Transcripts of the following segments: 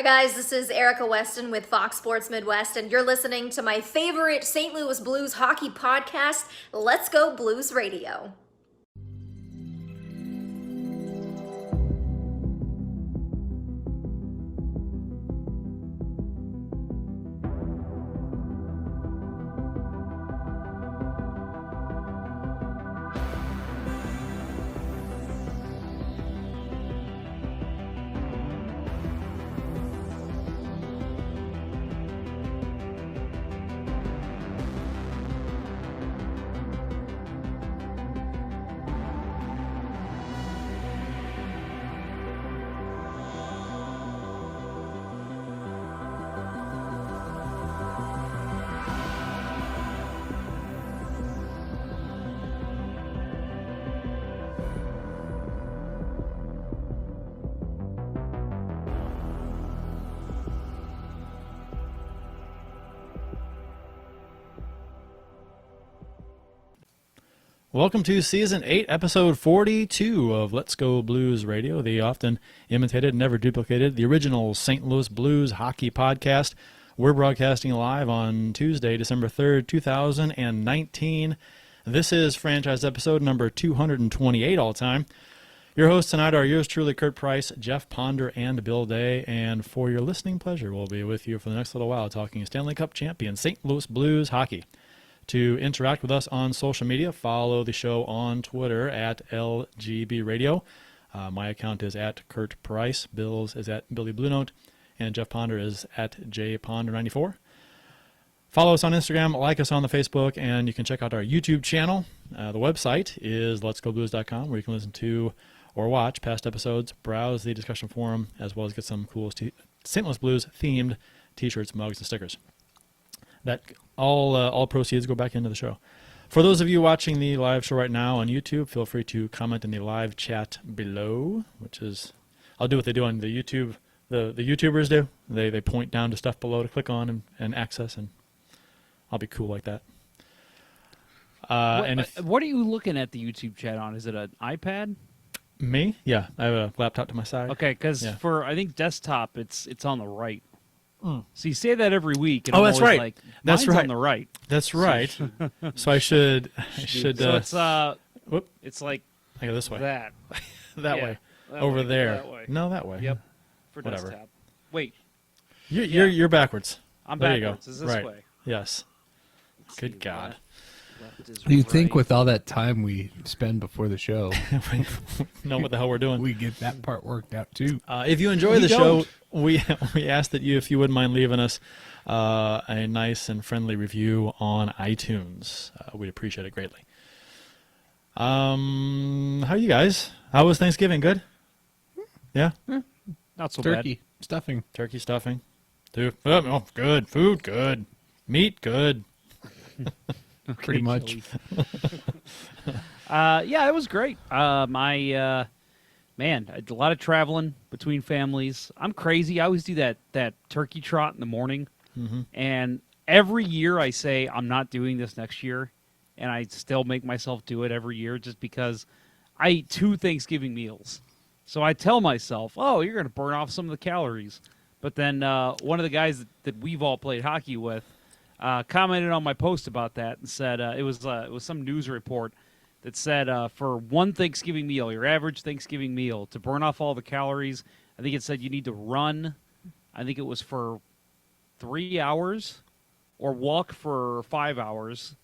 guys, this is Erica Weston with Fox Sports Midwest, and you're listening to my favorite St. Louis Blues hockey podcast, Let's Go Blues Radio. Welcome to Season 8, Episode 42 of Let's Go Blues Radio, the often imitated, never duplicated, the original St. Louis Blues hockey podcast. We're broadcasting live on Tuesday, December 3rd, 2019. This is franchise episode number 228 all time. Your hosts tonight are yours truly, Kurt Price, Jeff Ponder, and Bill Day. And for your listening pleasure, we'll be with you for the next little while talking Stanley Cup champion St. Louis Blues hockey. To interact with us on social media, follow the show on Twitter at LGB Radio. My account is at Kurt Price. Bill's is at Billy Blue Note. And Jeff Ponder is at JPonder94. Follow us on Instagram, like us on the Facebook, and you can check out our YouTube channel. The website is letsgoblues.com, where you can listen to or watch past episodes, browse the discussion forum, as well as get some cool St. Louis Blues themed t-shirts, mugs, and stickers. That all proceeds go back into the show. For those of you watching the live show right now on YouTube, feel free to comment in the live chat below, which is, I'll do what they do on the YouTube, the YouTubers do. They point down to stuff below to click on and access, and I'll be cool like that. What are you looking at the YouTube chat on? Is it an iPad? Me? Yeah, I have a laptop to my side. Okay, because for, I think, desktop, it's on the right. So you say that every week. And Oh, I'm that's always right. Like, That's mine's right. on the right. That's right. So I should. So Whoop! it's like I go this way. that. That Yeah, way. that Over way, there. That way. No, that way. Yep. For Whatever. desktop. Wait, You're backwards. I'm There backwards. you go. Is this right. way? Yes. Let's Good see, God. Left is You think right. with all that time we spend before the show, We know what the hell we're doing. we get that part worked out too. If you enjoy the show, we ask that if you wouldn't mind leaving us a nice and friendly review on iTunes. We'd appreciate it greatly. How are you guys? How was Thanksgiving? Good? Yeah? Not so Turkey stuffing. Turkey stuffing? Oh, good. Food, good. Meat, good. bad. Pretty much. Yeah, it was great. Man, I did a lot of traveling between families. I'm crazy. I always do that turkey trot in the morning. Mm-hmm. And every year I say I'm not doing this next year, and I still make myself do it every year just because I eat 2 Thanksgiving meals. So I tell myself, oh, you're going to burn off some of the calories. But then one of the guys that we've all played hockey with commented on my post about that and said it was some news report that said for one Thanksgiving meal, your average Thanksgiving meal, to burn off all the calories, I think it said you need to run, I think it was for 3 hours, or walk for 5 hours,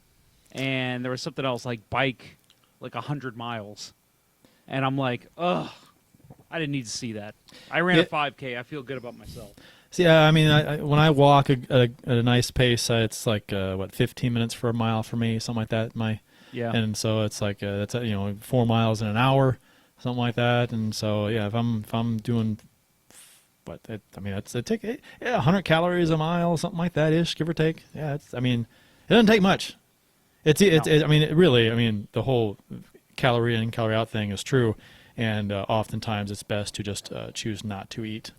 and there was something else, like bike like 100 miles. And I'm like, ugh, I didn't need to see that. I ran a 5K. I feel good about myself. See, I mean, when I walk at a nice pace, it's like 15 minutes for a mile for me, something like that. Yeah. And so it's like that's 4 miles in an hour, something like that. And so yeah, if I'm doing it take 100 calories a mile, something like that ish, give or take. Yeah, it doesn't take much. The whole calorie in, calorie out thing is true, and oftentimes it's best to just choose not to eat.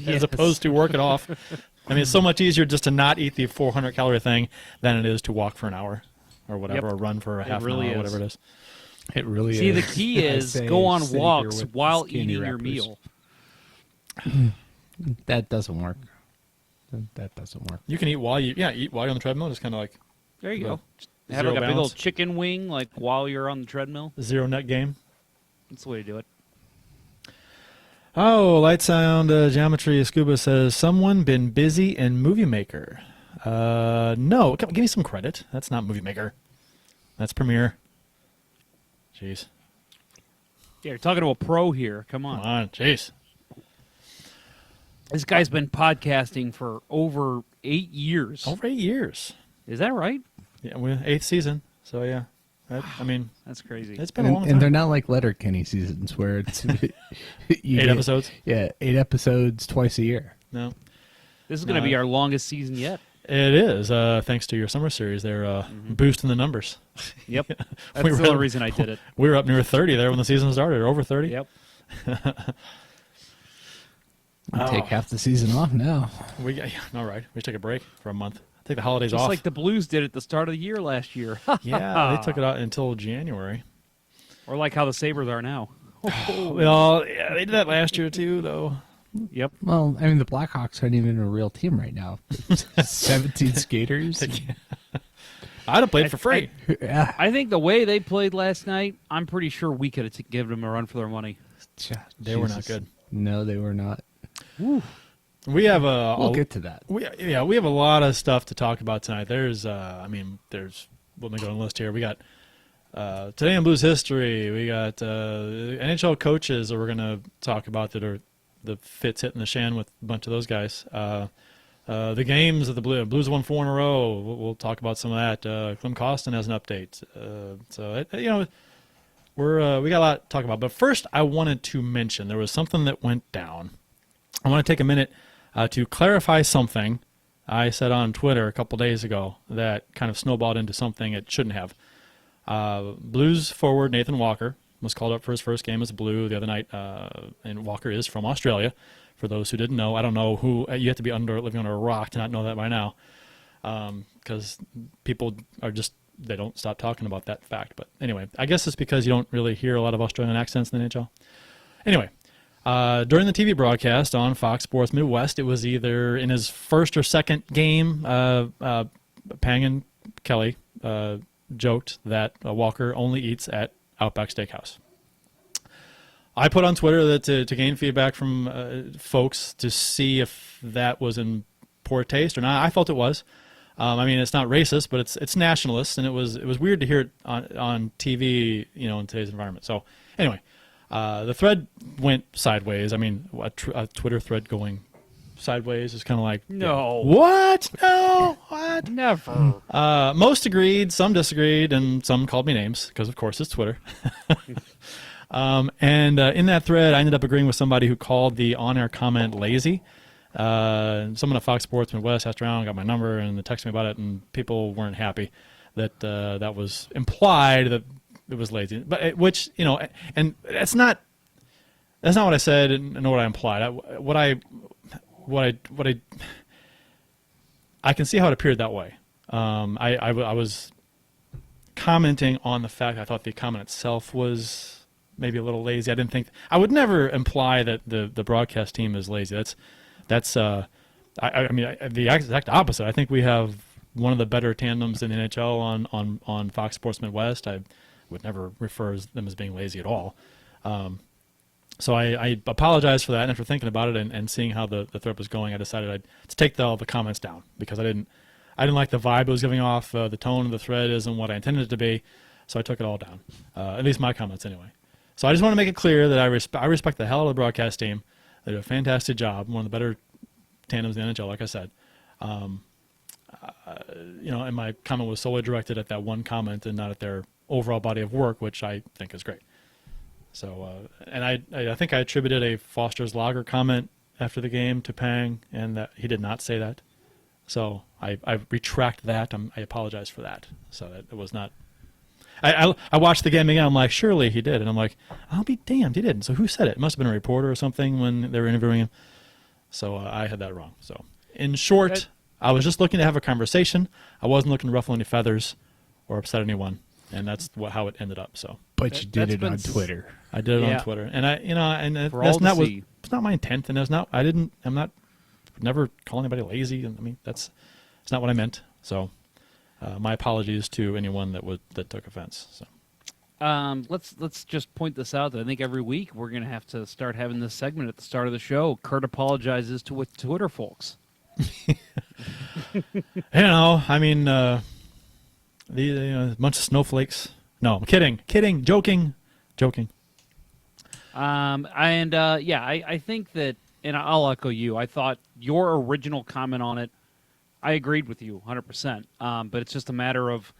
As opposed to work it off. I mean, it's so much easier just to not eat the 400 calorie thing than it is to walk for an hour or whatever, or run for a half an hour, or whatever it is. It really See, is. the key is go on walks while eating your meal. That doesn't work. That doesn't work. You can eat while you're on the treadmill. Just kind of like There you go. Zero Have like a big balance. old chicken wing, like while you're on the treadmill. zero net game. That's the way to do it. Oh, light sound geometry. Scuba says someone been busy in Movie Maker. No, give me some credit. That's not Movie Maker. That's Premiere. Jeez, Yeah, you're talking to a pro here. Come come on. on, jeez. This guy's been podcasting for over 8 years. Over 8 years. Is that right? Yeah, we're 8th season. So yeah, I mean, That's crazy. it's been a long And time. they're not like Letterkenny seasons where it's you 8 episodes. Yeah, 8 episodes twice a year. No, This is going to be our longest season yet. it is. Thanks to your summer series, they're boosting the numbers. Yep. That's We the were- only reason I did it. We were up near 30 there when the season started, or over 30. Yep. You take half the season off now. We got, all right. We take a break for a month. Take the holidays Just off. like the Blues did at the start of the year last year. Yeah, they took it out until January. Or like how the Sabres are now. Well, yeah, they did that last year too, though. Yep. Well, I mean, the Blackhawks aren't even a real team right now. 17 skaters. I'd have played for free. Yeah. I think the way they played last night, I'm pretty sure we could have given them a run for their money. They were not Jesus. good. No, they were not. We have We'll get to that. we have a lot of stuff to talk about tonight. There's let me go on the list here. We got today in Blues history. We got NHL coaches that we're going to talk about that are the fits hitting the shan with a bunch of those guys. The games of the Blues won 4 in a row. We'll talk about some of that. Clem Costin has an update. We got a lot to talk about. But first, I wanted to mention there was something that went down. I want to take a minute to clarify something I said on Twitter a couple days ago that kind of snowballed into something it shouldn't have. Blues forward Nathan Walker was called up for his first game as a Blue the other night, and Walker is from Australia. For those who didn't know, I don't know who you have to be living under a rock to not know that by now, because people are just they don't stop talking about that fact. But anyway, I guess it's because you don't really hear a lot of Australian accents in the NHL. Anyway. During the TV broadcast on Fox Sports Midwest, it was either in his first or second game, Pang and Kelly joked that Walker only eats at Outback Steakhouse. I put on Twitter that to gain feedback from folks to see if that was in poor taste or not. I felt it was. I mean, it's not racist, but it's nationalist, and it was weird to hear it on TV, in today's environment. So anyway. The thread went sideways. I mean, a Twitter thread going sideways is kind of like, No. what? No, what? Never. Most agreed, some disagreed, and some called me names because, of course, it's Twitter. And in that thread, I ended up agreeing with somebody who called the on-air comment lazy. Someone at Fox Sports Midwest asked around, got my number, and they texted me about it, and people weren't happy that that was implied that it was lazy, but which and that's not what I said, and what I implied. I can see how it appeared that way. I was commenting on the fact I thought the comment itself was maybe a little lazy. I would never imply that the broadcast team is lazy. That's the exact opposite. I think we have one of the better tandems in the NHL on Fox Sports Midwest. I would never refer them as being lazy at all. So I apologize for that, and after thinking about it and seeing how the thread was going, I decided to take all the comments down because I didn't like the vibe it was giving off. The tone of the thread isn't what I intended it to be, so I took it all down. At least my comments anyway. So I just want to make it clear that I respect the hell out of the broadcast team. They did a fantastic job, one of the better tandems in the NHL, like I said. And my comment was solely directed at that one comment and not at their overall body of work, which I think is great. So, and I think I attributed a Foster's Lager comment after the game to Pang, and that he did not say that. So I retract that. I apologize for that. So that it was not. I watched the game again. I'm like, surely he did, and I'm like, I'll be damned, he didn't. So who said it? It must have been a reporter or something when they were interviewing him. So I had that wrong. So in short, I was just looking to have a conversation. I wasn't looking to ruffle any feathers or upset anyone, and that's how it ended up. So, But you did That's it on been Twitter. I did it Yeah. on Twitter, and For all to see. it's not my intent, and I'm not never calling anybody lazy. And I mean, it's not what I meant. So, my apologies to anyone that took offense. So. Let's just point this out that I think every week we're going to have to start having this segment at the start of the show. Kurt apologizes to Twitter folks. I mean, the bunch of snowflakes. No, I'm kidding, joking. I think that, and I'll echo you. I thought your original comment on it, I agreed with you 100%. But it's just a matter of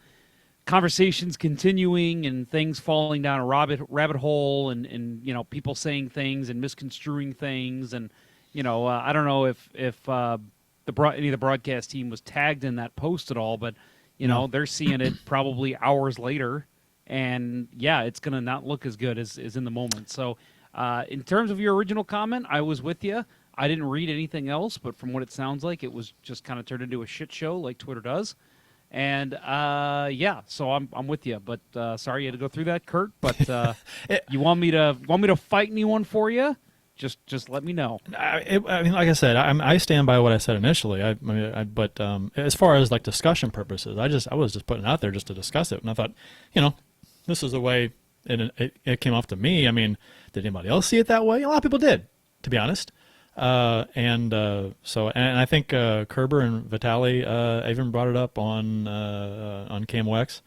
conversations continuing and things falling down a rabbit hole, and people saying things and misconstruing things, and I don't know if any of the broadcast team was tagged in that post at all, but they're seeing it probably hours later, and it's gonna not look as good as in the moment. So in terms of your original comment, I was with you. I didn't read anything else, but from what it sounds like, it was just kind of turned into a shit show like Twitter does. And so I'm with you, but sorry you had to go through that, Kurt. But you want me to fight anyone for you? Just let me know. I mean, like I said, I stand by what I said initially. But as far as like discussion purposes, I was just putting it out there just to discuss it, and I thought, this is the way it came off to me. I mean, did anybody else see it that way? A lot of people did, to be honest. And I think Kerber and Vitali even brought it up on KMOX,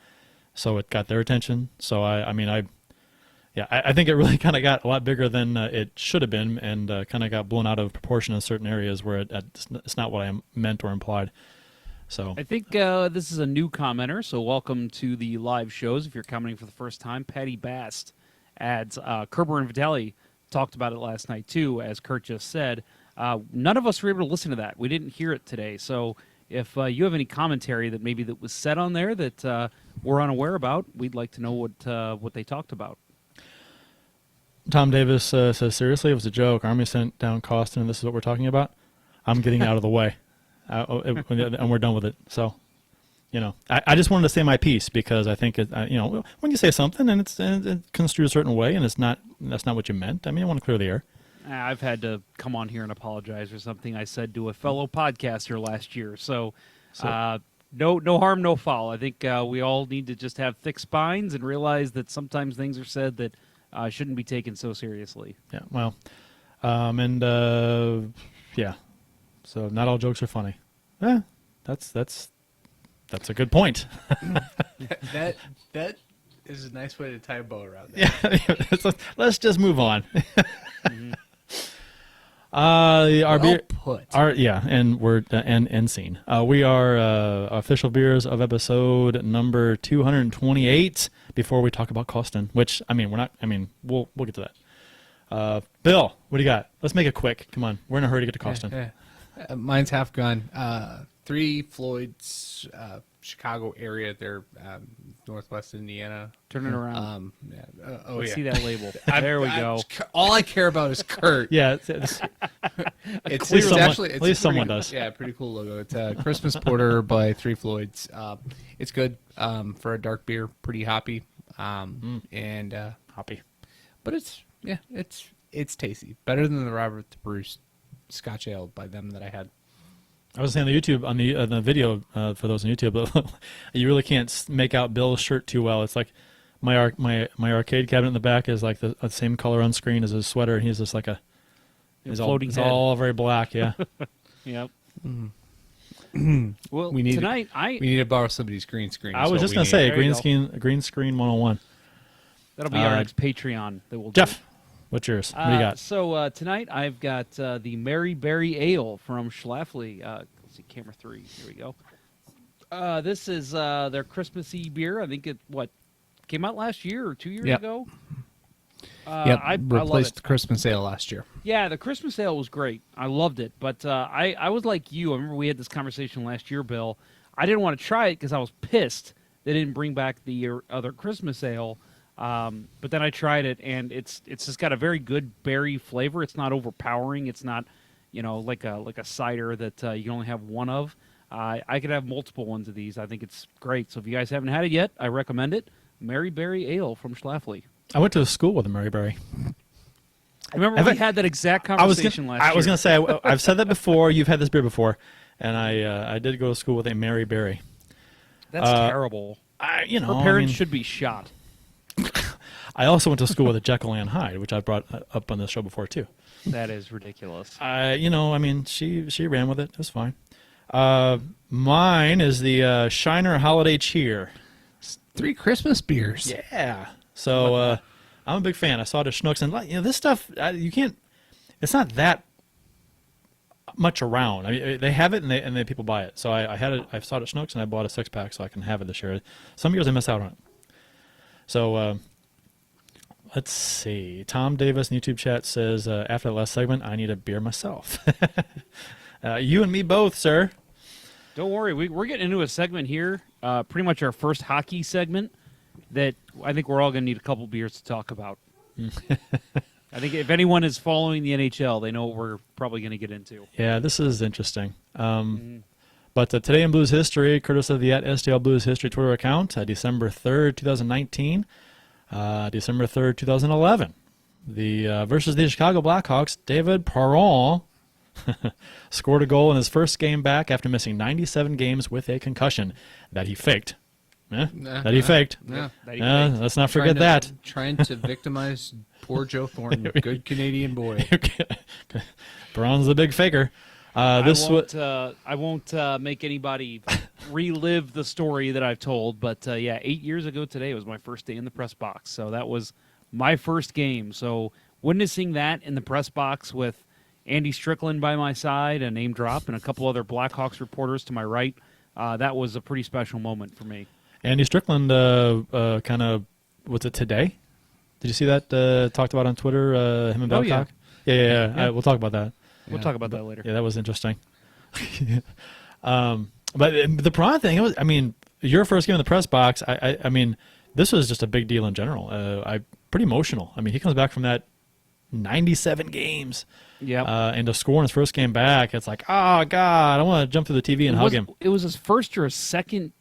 so it got their attention. So I think it really kind of got a lot bigger than it should have been, and kind of got blown out of proportion in certain areas where it's not what I meant or implied. So I think this is a new commenter, so welcome to the live shows. If you're commenting for the first time, Patty Bast adds Kerber and Vitali talked about it last night too, as Kurt just said. None of us were able to listen to that. We didn't hear it today. So if you have any commentary that was said on there that we're unaware about, we'd like to know what they talked about. Tom Davis says, seriously, it was a joke. Army sent down Costin, and this is what we're talking about. I'm getting out of the way. And we're done with it. So, I just wanted to say my piece, because I think when you say something and it's construed a certain way and that's not what you meant, I mean, I want to clear the air. I've had to come on here and apologize for something I said to a fellow podcaster last year. So no harm, no foul. I think we all need to just have thick spines and realize that sometimes things are said that shouldn't be taken so seriously. Yeah, well, so not all jokes are funny. That's a good point. that is a nice way to tie a bow around that. Yeah, let's just move on. Mm-hmm. And we're end scene. We are official beers of episode number 228. Before we talk about Costin, which we'll get to that. Bill, what do you got? Let's make it quick. Come on, we're in a hurry to get to Costin. Yeah. Mine's half gone. 3 Floyd's, Chicago area. They're Northwest Indiana. Turn it around. Let's see that label. There we go. All I care about is Kurt. Yeah, At least someone does. Yeah, pretty cool logo. It's a Christmas Porter by 3 Floyds. It's good for a dark beer. Pretty hoppy. And Hoppy. But it's tasty. Better than the Robert the Bruce Scotch Ale by them that I had. I was saying on the YouTube, on the video for those on YouTube, you really can't make out Bill's shirt too well. It's like my arcade cabinet in the back is like the same color on screen as his sweater, and he's just like floating it's head. all very black. Yeah. Yep. Well, we need to borrow somebody's green screen. I was just gonna say green screen 101. That'll be our next Patreon that we'll Jeff. do. What's yours? What do you got? So tonight I've got the Mary Berry Ale from Schlafly. Let's see, camera 3. Here we go. This is their Christmassy beer. I think it came out last year or 2 years ago. I replaced the Christmas Ale last year. Yeah, the Christmas Ale was great. I loved it. But I was like you. I remember we had this conversation last year, Bill. I didn't want to try it because I was pissed they didn't bring back the other Christmas Ale. But then I tried it, and it's just got a very good berry flavor. It's not overpowering. It's not, like a cider that you can only have one of. I could have multiple ones of these. I think it's great. So if you guys haven't had it yet, I recommend it. Mary Berry Ale from Schlafly. I went to a school with a Mary Berry. I remember we had that exact conversation last year. I was gonna say I've said that before. You've had this beer before, and I did go to school with a Mary Berry. That's terrible. Her parents should be shot. I also went to school with a Jekyll and Hyde, which I brought up on this show before too. That is ridiculous. She ran with it. It was fine. Mine is the Shiner Holiday Cheer. 3 Christmas beers. Yeah. So I'm a big fan. I saw it at Schnucks, and this stuff you can't. It's not that much around. I mean, they have it, and people buy it. So I had it. I saw it at Schnucks, and I bought a 6-pack so I can have it this year. Some years I miss out on it. So let's see. Tom Davis in YouTube chat says after the last segment, I need a beer myself. You and me both, sir. Don't worry. We're getting into a segment here, pretty much our first hockey segment, that I think we're all going to need a couple beers to talk about. I think if anyone is following the NHL, they know what we're probably going to get into. Yeah, this is interesting. But today in Blues history, courtesy of the @STL Blues History Twitter account, December 3rd, 2019, December 3rd, 2011, versus the Chicago Blackhawks, David Perron scored a goal in his first game back after missing 97 games with a concussion that he faked. That he faked. Let's not forget that. Trying to victimize poor Joe Thornton, good Canadian boy. Perron's the big faker. I won't make anybody relive the story that I've told, but 8 years ago today was my first day in the press box. So that was my first game. So witnessing that in the press box with Andy Strickland by my side, a name drop, and a couple other Blackhawks reporters to my right, that was a pretty special moment for me. Andy Strickland kind of, was it today? Did you see that talked about on Twitter, him and Babcock? Yeah. We'll talk about that. We'll talk about that later. Yeah, that was interesting. But the Perron thing, your first game in the press box, I mean, this was just a big deal in general. Pretty emotional. I mean, he comes back from that 97 games. Yeah. And to score in his first game back, it's like, oh, God, I want to jump through the TV and hug him. It was his first or his second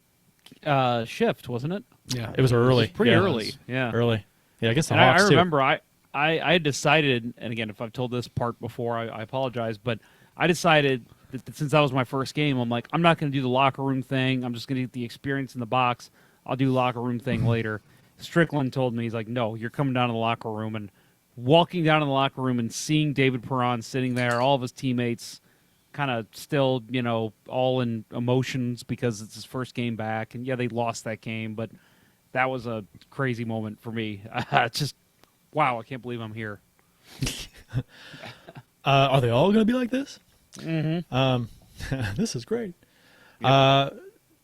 shift, wasn't it? Yeah. It was early. It was pretty early. Yeah. Early. Yeah, I guess the and Hawks, I remember I had decided, and again, if I've told this part before, I apologize, but I decided that since that was my first game, I'm like, I'm not going to do the locker room thing. I'm just going to get the experience in the box. I'll do locker room thing later. Strickland told me, he's like, no, you're coming down to the locker room. And walking down in the locker room and seeing David Perron sitting there, all of his teammates kind of still, all in emotions because it's his first game back. And, yeah, they lost that game, but that was a crazy moment for me. Just, wow, I can't believe I'm here. Are they all going to be like this? Mm-hmm. This is great. Yep.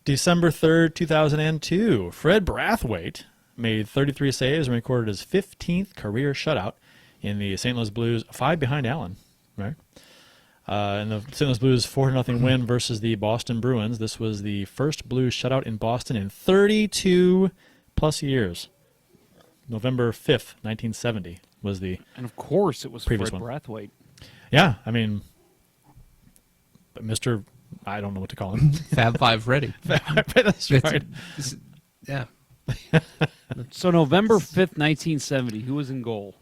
December 3rd, 2002, Fred Brathwaite made 33 saves and recorded his 15th career shutout in the St. Louis Blues, 5 behind Allen. Right? In the St. Louis Blues 4-0 win versus the Boston Bruins. This was the first Blues shutout in Boston in 32-plus years. November 5th, 1970 was the And of course it was previous Fred one. Brathwaite. Yeah, I mean, Mr. I don't know what to call him. Fab Five ready. That's right. Yeah. So November 5th, 1970, who was in goal?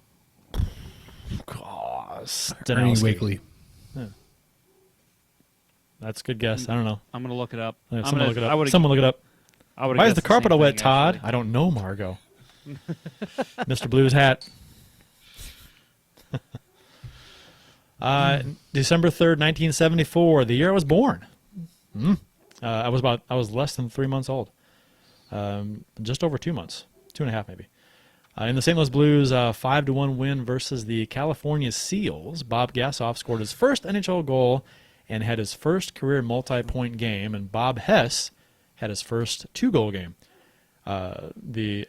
Ernie Wakely. That's a good guess. I don't know. I'm going to look it up. Yeah, someone look it up. I would've Why is guessed the carpet same all wet, thing, Todd? actually. I don't know, Margot. Mr. Blues hat. December 3rd, 1974, the year I was born. I was less than 3 months old. Just over 2 months, 2.5 maybe. In the St. Louis Blues 5-1 win versus the California Seals, Bob Gassoff scored his first NHL goal and had his first career multi-point game, and Bob Hess had his first 2-goal game. The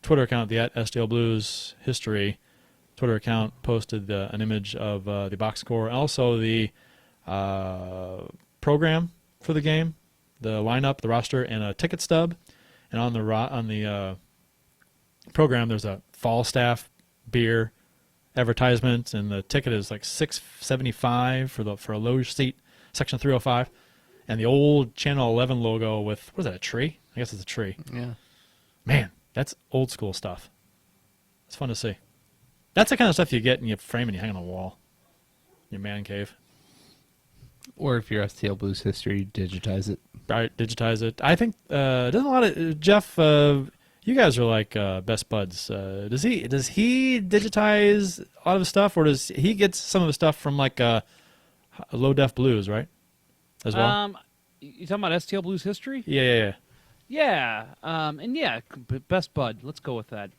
Twitter account, the @STL Blues History Twitter account, posted an image of the box score and also the program for the game, the lineup, the roster, and a ticket stub. And on the program, there's a Falstaff beer advertisement, and the ticket is like $6.75 for a low seat, section 305, and the old Channel 11 logo with, what is that, a tree? I guess it's a tree. Yeah. Man, that's old school stuff. It's fun to see. That's the kind of stuff you get and you frame and you hang on the wall. Your man cave. Or if you're STL Blues history, digitize it. Right, digitize it. I think doesn't a lot of Jeff. You guys are like best buds. Does he digitize a lot of his stuff, or does he get some of the stuff from like low def blues, right? As well. You talking about STL Blues history? Yeah. Yeah, best bud. Let's go with that.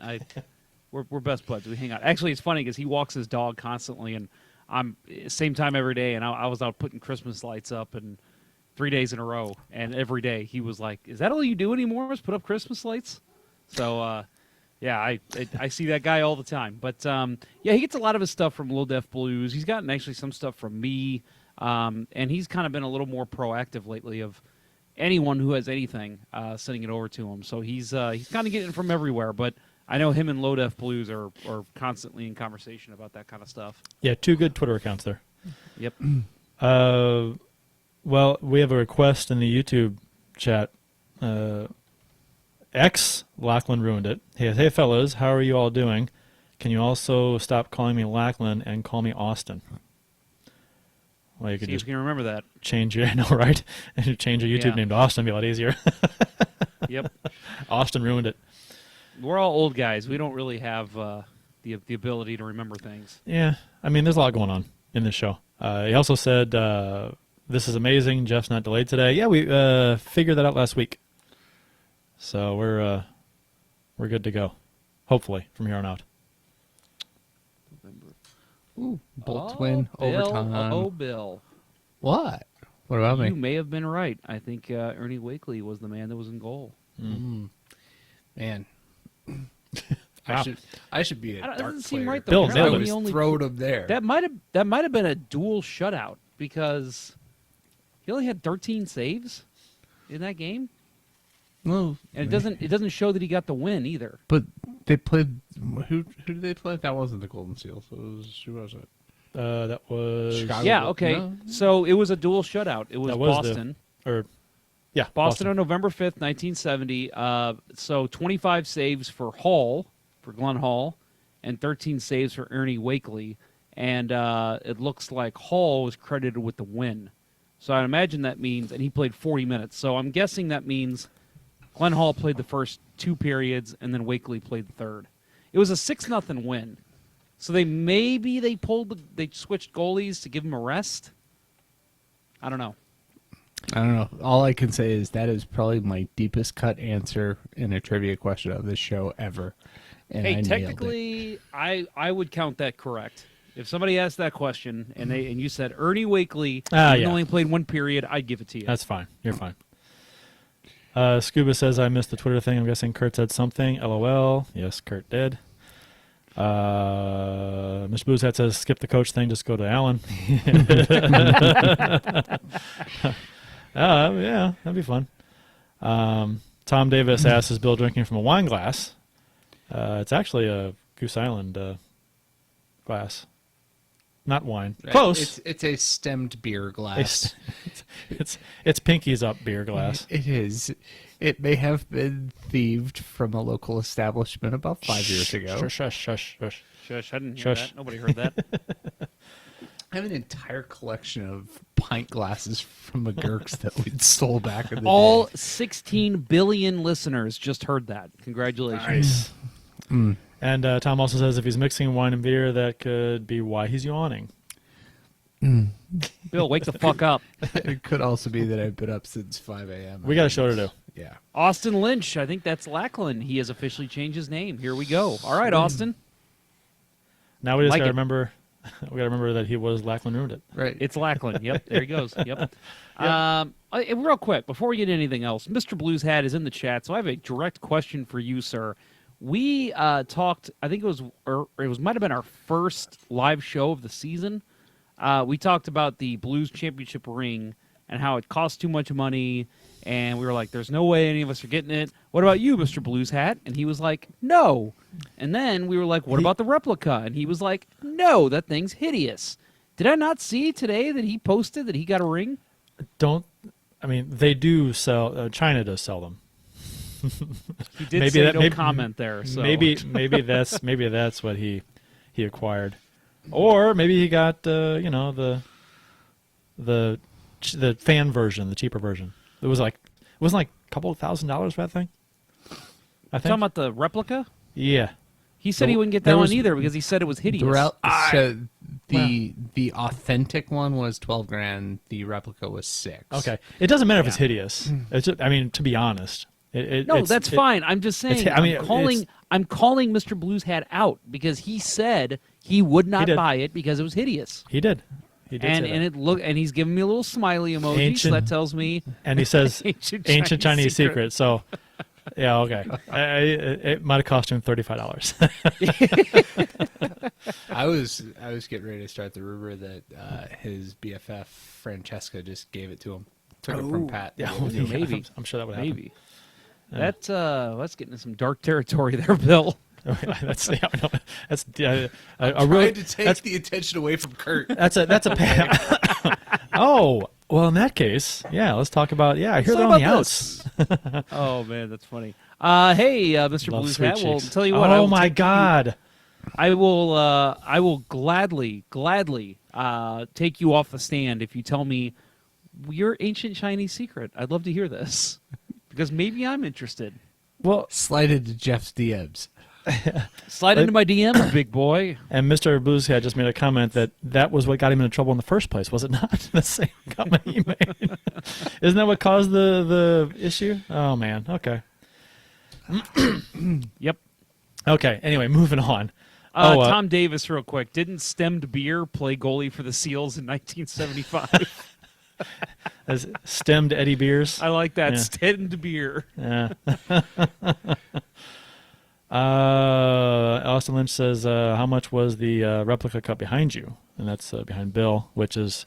We're best buds. We hang out. Actually, it's funny because he walks his dog constantly, and I'm same time every day. And I was out putting Christmas lights up, and 3 days in a row, and every day he was like, "Is that all you do anymore? Is put up Christmas lights?" So, yeah, I see that guy all the time. But yeah, he gets a lot of his stuff from Low Def Blues. He's gotten actually some stuff from me, and he's kind of been a little more proactive lately of anyone who has anything sending it over to him. So he's kind of getting it from everywhere. But I know him and Low Def Blues are constantly in conversation about that kind of stuff. Yeah, 2 good Twitter accounts there. Yep. Well, we have a request in the YouTube chat. Lachlan ruined it. Hey fellas, how are you all doing? Can you also stop calling me Lachlan and call me Austin? Well, you could See if just you can remember that. change your, I know, right? Change your YouTube name to Austin, be a lot easier. Yep. Austin ruined it. We're all old guys. We don't really have the ability to remember things. Yeah, I mean, there's a lot going on in this show. He also said, "This is amazing. Jeff's not delayed today." Yeah, we figured that out last week, so we're good to go. Hopefully, from here on out. Ooh, Bolts win, Bill, overtime. Oh, Bill. What? What about You me? may have been right. I think Ernie Wakely was the man that was in goal. Man. Wow. I should be a I don't- it dart doesn't seem player. right, though. Bill, Because nailed I it. was I the was only- throwed him there. That might have been a dual shutout because he only had 13 saves in that game, Well, and it doesn't show that he got the win either. but they played. Who did they play? That wasn't the Golden Seals. Who was it? That was Chicago. Yeah, okay. No. So it was a dual shutout. It was That was Boston. Boston. On November 5th, 1970. So 25 saves for Glenn Hall, and 13 saves for Ernie Wakely. And it looks like Hall was credited with the win. So I imagine that means, and he played 40 minutes. So I'm guessing that means Glenn Hall played the first 2 periods, and then Wakely played the third. It was a 6-0 win. So they switched goalies to give him a rest. I don't know. I don't know. All I can say is that is probably my deepest cut answer in a trivia question of this show ever. And I Hey, nailed it. technically, I would count that correct. If somebody asked that question and you said Ernie Wakely only played 1 period, I'd give it to you. That's fine. You're fine. Scuba says, I missed the Twitter thing. I'm guessing Kurt said something. LOL. Yes, Kurt did. Mr. Blues Hat says, skip the coach thing. Just go to Allen. Yeah, that'd be fun. Tom Davis asks, is Bill drinking from a wine glass? It's actually a Goose Island glass. Not wine. Close. It's a stemmed beer glass. It's Pinky's Up beer glass. It is. It may have been thieved from a local establishment about 5 years ago. Shush. Shush, I didn't hear Shush. that. Nobody heard that. I have an entire collection of pint glasses from McGurk's that we stole back in the All day. 16 billion listeners just heard that. Congratulations. Nice. And Tom also says if he's mixing wine and beer, that could be why he's yawning. Bill, wake the fuck up. It could also be that I've been up since 5 a.m. We got a show to do. Yeah. Austin Lynch, I think that's Lachlan. He has officially changed his name. Here we go. All right, Austin. Now we just Like got to it. remember. We got to remember that he was Lachlan ruined it. Right. It's Lachlan. Yep, there he goes. Yep. Real quick, before we get into anything else, Mr. Blues Hat is in the chat, so I have a direct question for you, sir. We talked, I think might have been our first live show of the season. We talked about the Blues Championship ring and how it costs too much money, and we were like, there's no way any of us are getting it. What about you, Mr. Blues Hat? And he was like, no. And then we were like, what about the replica? And he was like, no, that thing's hideous. Did I not see today that he posted that he got a ring? They do sell. China does sell them. He did say no comment there. So. Maybe that's what he he acquired, or maybe he got the fan version, the cheaper version. It wasn't like a couple of $1,000 for that thing. I think. Talking about the replica? Yeah. He said he wouldn't get that one either because he said it was hideous. The authentic one was $12,000. The replica was $6,000. Okay. It doesn't matter if it's hideous. It's just, I mean, to be honest. That's fine. I'm just saying. I'm calling Mr. Blues Hat out because he said he would not buy it because it was hideous. He did. He did. And he's giving me a little smiley emoji, so that tells me. And he says ancient Chinese secret. So, yeah, okay. It might have cost him $35. I was getting ready to start the rumor that his BFF Francesca just gave it to him. Took it from Pat. Yeah, maybe. I'm sure that would happen. Maybe. That's getting into some dark territory there, Bill. That's a trying to take the attention away from Kurt. That's a Oh, well, in that case, yeah, let's talk about I hear they're on the outs. Oh man, that's funny. Hey, Mr. Love Blues sweet Hat. Well, cheeks. tell you what. Oh my God. I will gladly take you off the stand if you tell me your ancient Chinese secret. I'd love to hear this because maybe I'm interested. Well, Slide into Jeff's DMs. Slide into my DMs, big boy. And Mr. Blues had just made a comment that was what got him into trouble in the first place, was it not? The same comment he made. Isn't that what caused the issue? Oh man. Okay. Yep. Okay. Anyway, moving on. Tom Davis, real quick. Didn't Stemmed Beer play goalie for the Seals in 1975? As stemmed Eddie Beers. I like that. Yeah. Stemmed Beer. Yeah. Austin Lynch says, how much was the replica cup behind you? And that's behind Bill, which is,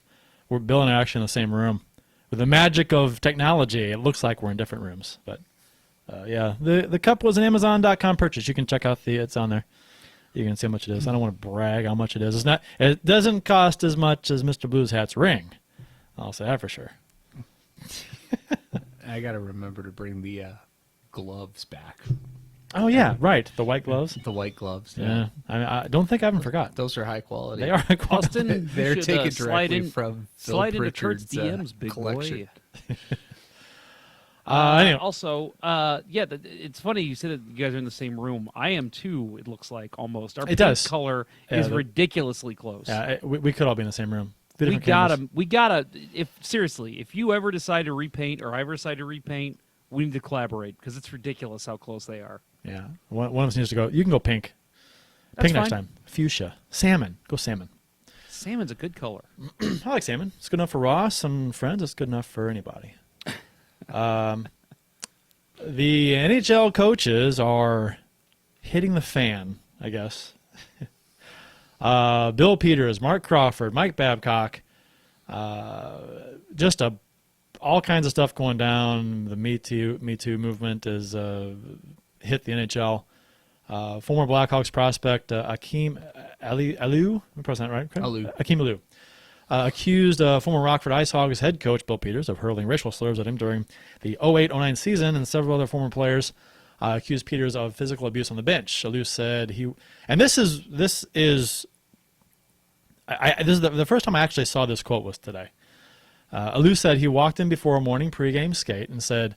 Bill and I are actually in the same room. With the magic of technology, it looks like we're in different rooms. But, yeah, the cup was an Amazon.com purchase. You can check out it's on there. You can see how much it is. I don't want to brag how much it is. It doesn't cost as much as Mr. Blues Hat's ring. I'll say that for sure. I got to remember to bring the gloves back. Oh, yeah, right. The white gloves. The white gloves. Yeah. I don't think I haven't forgot. Those are high quality. They are high quality. Austin, They're you should, taken slide directly from Phil slide into Kurt's Pritchard's DMs, big collection. boy. Anyway. Also, it's funny you said that you guys are in the same room. I am too. It looks like almost our It paint does. color Yeah, is ridiculously close. Yeah, we could all be in the same room. We gotta. If you ever decide to repaint or I ever decide to repaint, we need to collaborate because it's ridiculous how close they are. Yeah. One of us needs to go. You can go pink. That's Pink next fine. time. Fuchsia. Salmon. Go salmon. Salmon's a good color. I like salmon. It's good enough for Ross and friends. It's good enough for anybody. The NHL coaches are hitting the fan, I guess. Bill Peters, Mark Crawford, Mike Babcock, just all kinds of stuff going down. The Me Too movement has hit the NHL. Former Blackhawks prospect Akeem Aliu, I'm pronouncing that right? Akeem Aliu. Accused former Rockford Ice Hogs head coach Bill Peters of hurling racial slurs at him during the 08-09 season, and several other former players accused Peters of physical abuse on the bench. Aliu said this is the first time I actually saw this quote was today. Aliu said he walked in before a morning pregame skate and said,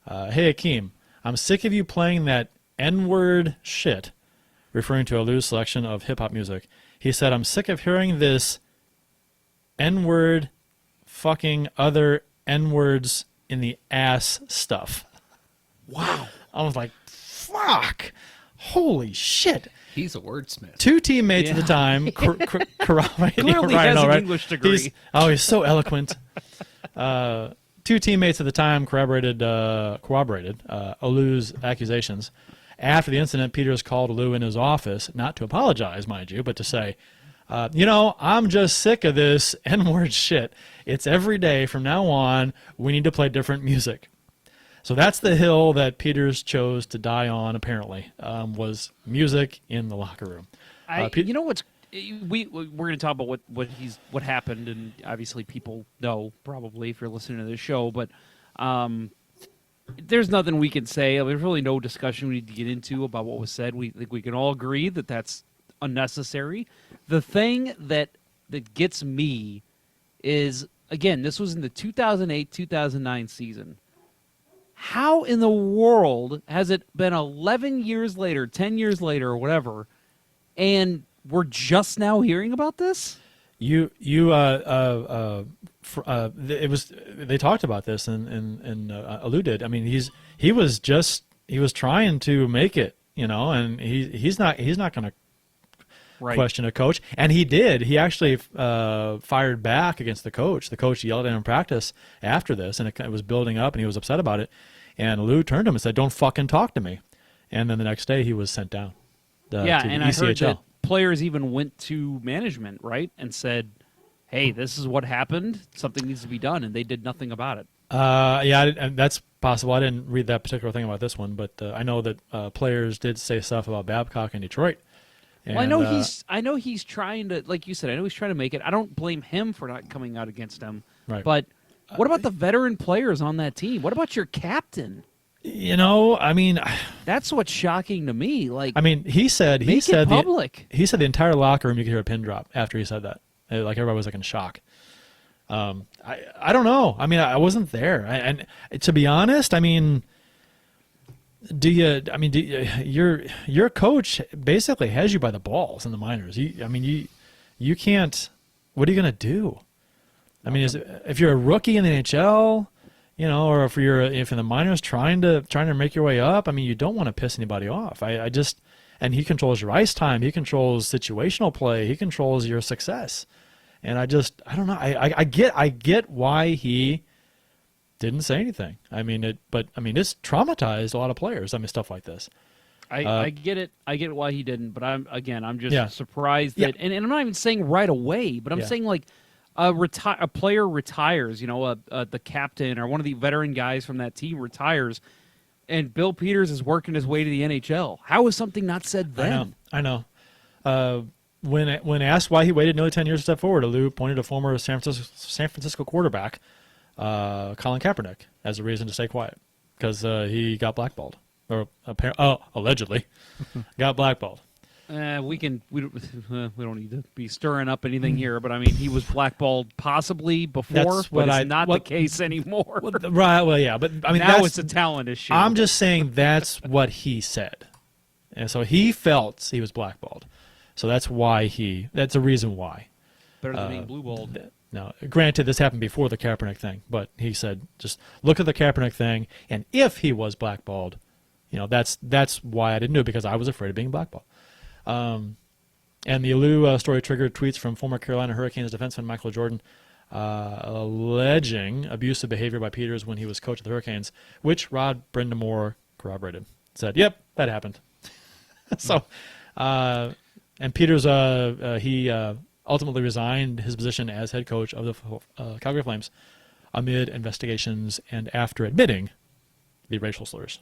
"Hey Akeem, I'm sick of you playing that N-word shit," referring to Aliu's selection of hip-hop music. He said, "I'm sick of hearing this N-word fucking other N-words in the ass stuff." Wow. I was like, fuck. Holy shit. He's a wordsmith. Two teammates at the time corroborated. Clearly has an English degree. He's so eloquent. Two teammates at the time corroborated Aliu's accusations. After the incident, Peters called Aliu in his office, not to apologize, mind you, but to say, I'm just sick of this N-word shit. It's every day from now on. We need to play different music. So that's the hill that Peters chose to die on, apparently, was music in the locker room. You know what's we're going to talk about what happened, and obviously people know probably if you're listening to this show, but there's nothing we can say. There's really no discussion we need to get into about what was said. We think we can all agree that that's unnecessary. The thing that gets me is, again, this was in the 2008-2009 season. How in the world has it been 11 years later, 10 years later, or whatever, and we're just now hearing about this? It was, they talked about this and Alou did. I mean, he was trying to make it, and he's not going to question a coach, and he did. He actually fired back against the coach. The coach yelled at him in practice after this, and it was building up, and he was upset about it. And Lou turned to him and said, "Don't fucking talk to me." And then the next day, he was sent down. To the and ECHL. I heard that players even went to management, right, and said, "Hey, this is what happened. Something needs to be done," and they did nothing about it. And that's possible. I didn't read that particular thing about this one, but I know that players did say stuff about Babcock in Detroit. And, well, I know he's trying to, like you said, I know he's trying to make it. I don't blame him for not coming out against him. Right. But what about the veteran players on that team? What about your captain? I mean, That's what's shocking to me. Like, he said it public. He said the entire locker room, you could hear a pin drop after he said that. Like everybody was like in shock. I don't know. I mean, I wasn't there, and to be honest, your coach basically has you by the balls in the minors. You can't. What are you gonna do? If you're a rookie in the NHL, or if you're in the minors trying to make your way up, you don't want to piss anybody off. And he controls your ice time. He controls situational play. He controls your success. And I don't know. I get why he didn't say anything. It's traumatized a lot of players. Stuff like this. I get it. I get why he didn't. But I'm just surprised that. And I'm not even saying right away, but I'm saying like a player retires. The captain or one of the veteran guys from that team retires, and Bill Peters is working his way to the NHL. How is something not said then? I know. When asked why he waited nearly 10 years to step forward, Lou pointed to former San Francisco quarterback Colin Kaepernick as a reason to stay quiet because he got blackballed, or allegedly got blackballed. We don't need to be stirring up anything here, but he was blackballed possibly before, but it's not the case anymore. Right? Well, yeah, but now it's a talent issue. I'm just saying that's what he said, and so he felt he was blackballed. So that's a reason why. Better than being blue-balled. Now, granted, this happened before the Kaepernick thing, but he said, just look at the Kaepernick thing, and if he was blackballed, that's why I didn't do it, because I was afraid of being blackballed. And the Alou story triggered tweets from former Carolina Hurricanes defenseman Michael Jordan alleging abusive behavior by Peters when he was coach of the Hurricanes, which Rod Brindamore corroborated. Said, yep, that happened. So... And Peters, he ultimately resigned his position as head coach of the Calgary Flames amid investigations and after admitting the racial slurs.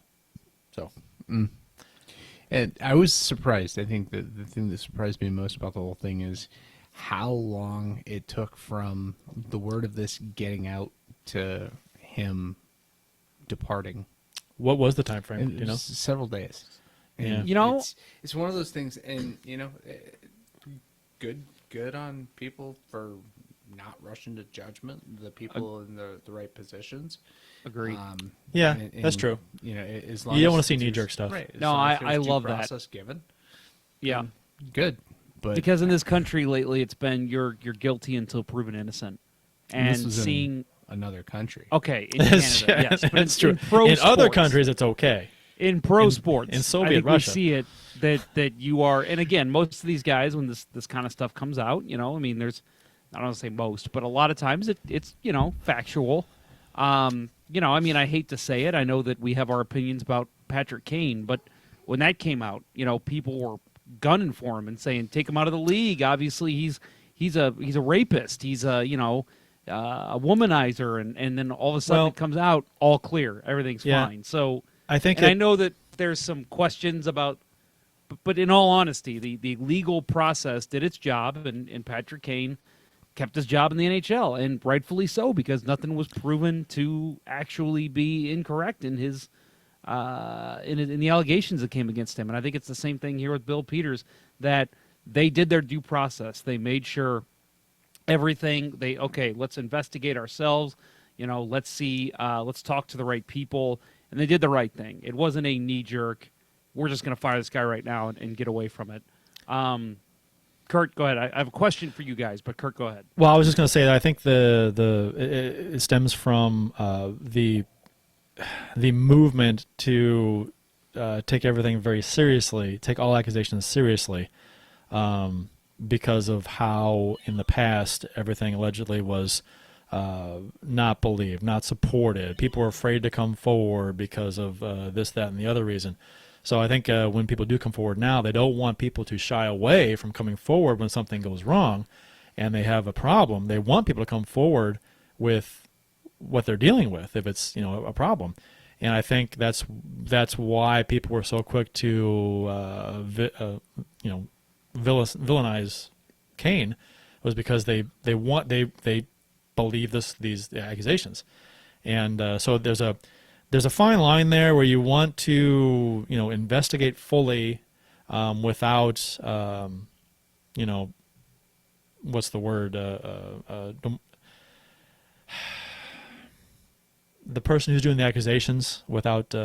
So, And I was surprised. I think that the thing that surprised me most about the whole thing is how long it took from the word of this getting out to him departing. What was the time frame? It was several days. Yeah. It's one of those things, and good on people for not rushing to judgment. The people in the right positions. Agreed. That's true. As long you don't as want to see there's- knee-jerk stuff. Right. as No, long as I there's due love that. process given. Yeah. Good, but Because in this country lately, it's been you're guilty until proven innocent, and this was seeing in another country. okay in Canada, yes, but That's true. pro In other sports- countries, it's okay. in pro In- sports, in Soviet I think Russia. we see it that you are, and again, most of these guys when this kind of stuff comes out, there's I don't want to say most, but a lot of times it's factual. I hate to say it. I know that we have our opinions about Patrick Kane, but when that came out, people were gunning for him and saying take him out of the league. Obviously, he's a rapist. He's a womanizer, and then all of a sudden Well- it comes out all clear, everything's Yeah. fine. So I think I know that there's some questions about, but in all honesty, the legal process did its job, and Patrick Kane kept his job in the NHL, and rightfully so, because nothing was proven to actually be incorrect in his in the allegations that came against him. And I think it's the same thing here with Bill Peters, that They did their due process. They made sure everything. Let's investigate ourselves. Let's see. Let's talk to the right people, and they did the right thing. It wasn't a knee jerk. We're just going to fire this guy right now and get away from it. Kurt, go ahead. I have a question for you guys, but Kurt, go ahead. Well, I was just going to say that I think it stems from the movement to take everything very seriously, take all accusations seriously, because of how in the past everything allegedly was not believed, not supported. People were afraid to come forward because of this, that, and the other reason. So I think when people do come forward now, they don't want people to shy away from coming forward when something goes wrong and they have a problem. They want people to come forward with what they're dealing with if it's a problem. And I think that's why people were so quick to villainize Kane, was because they believe these accusations. And so there's a fine line there where you want to investigate fully without what's the word, the person who's doing the accusations, without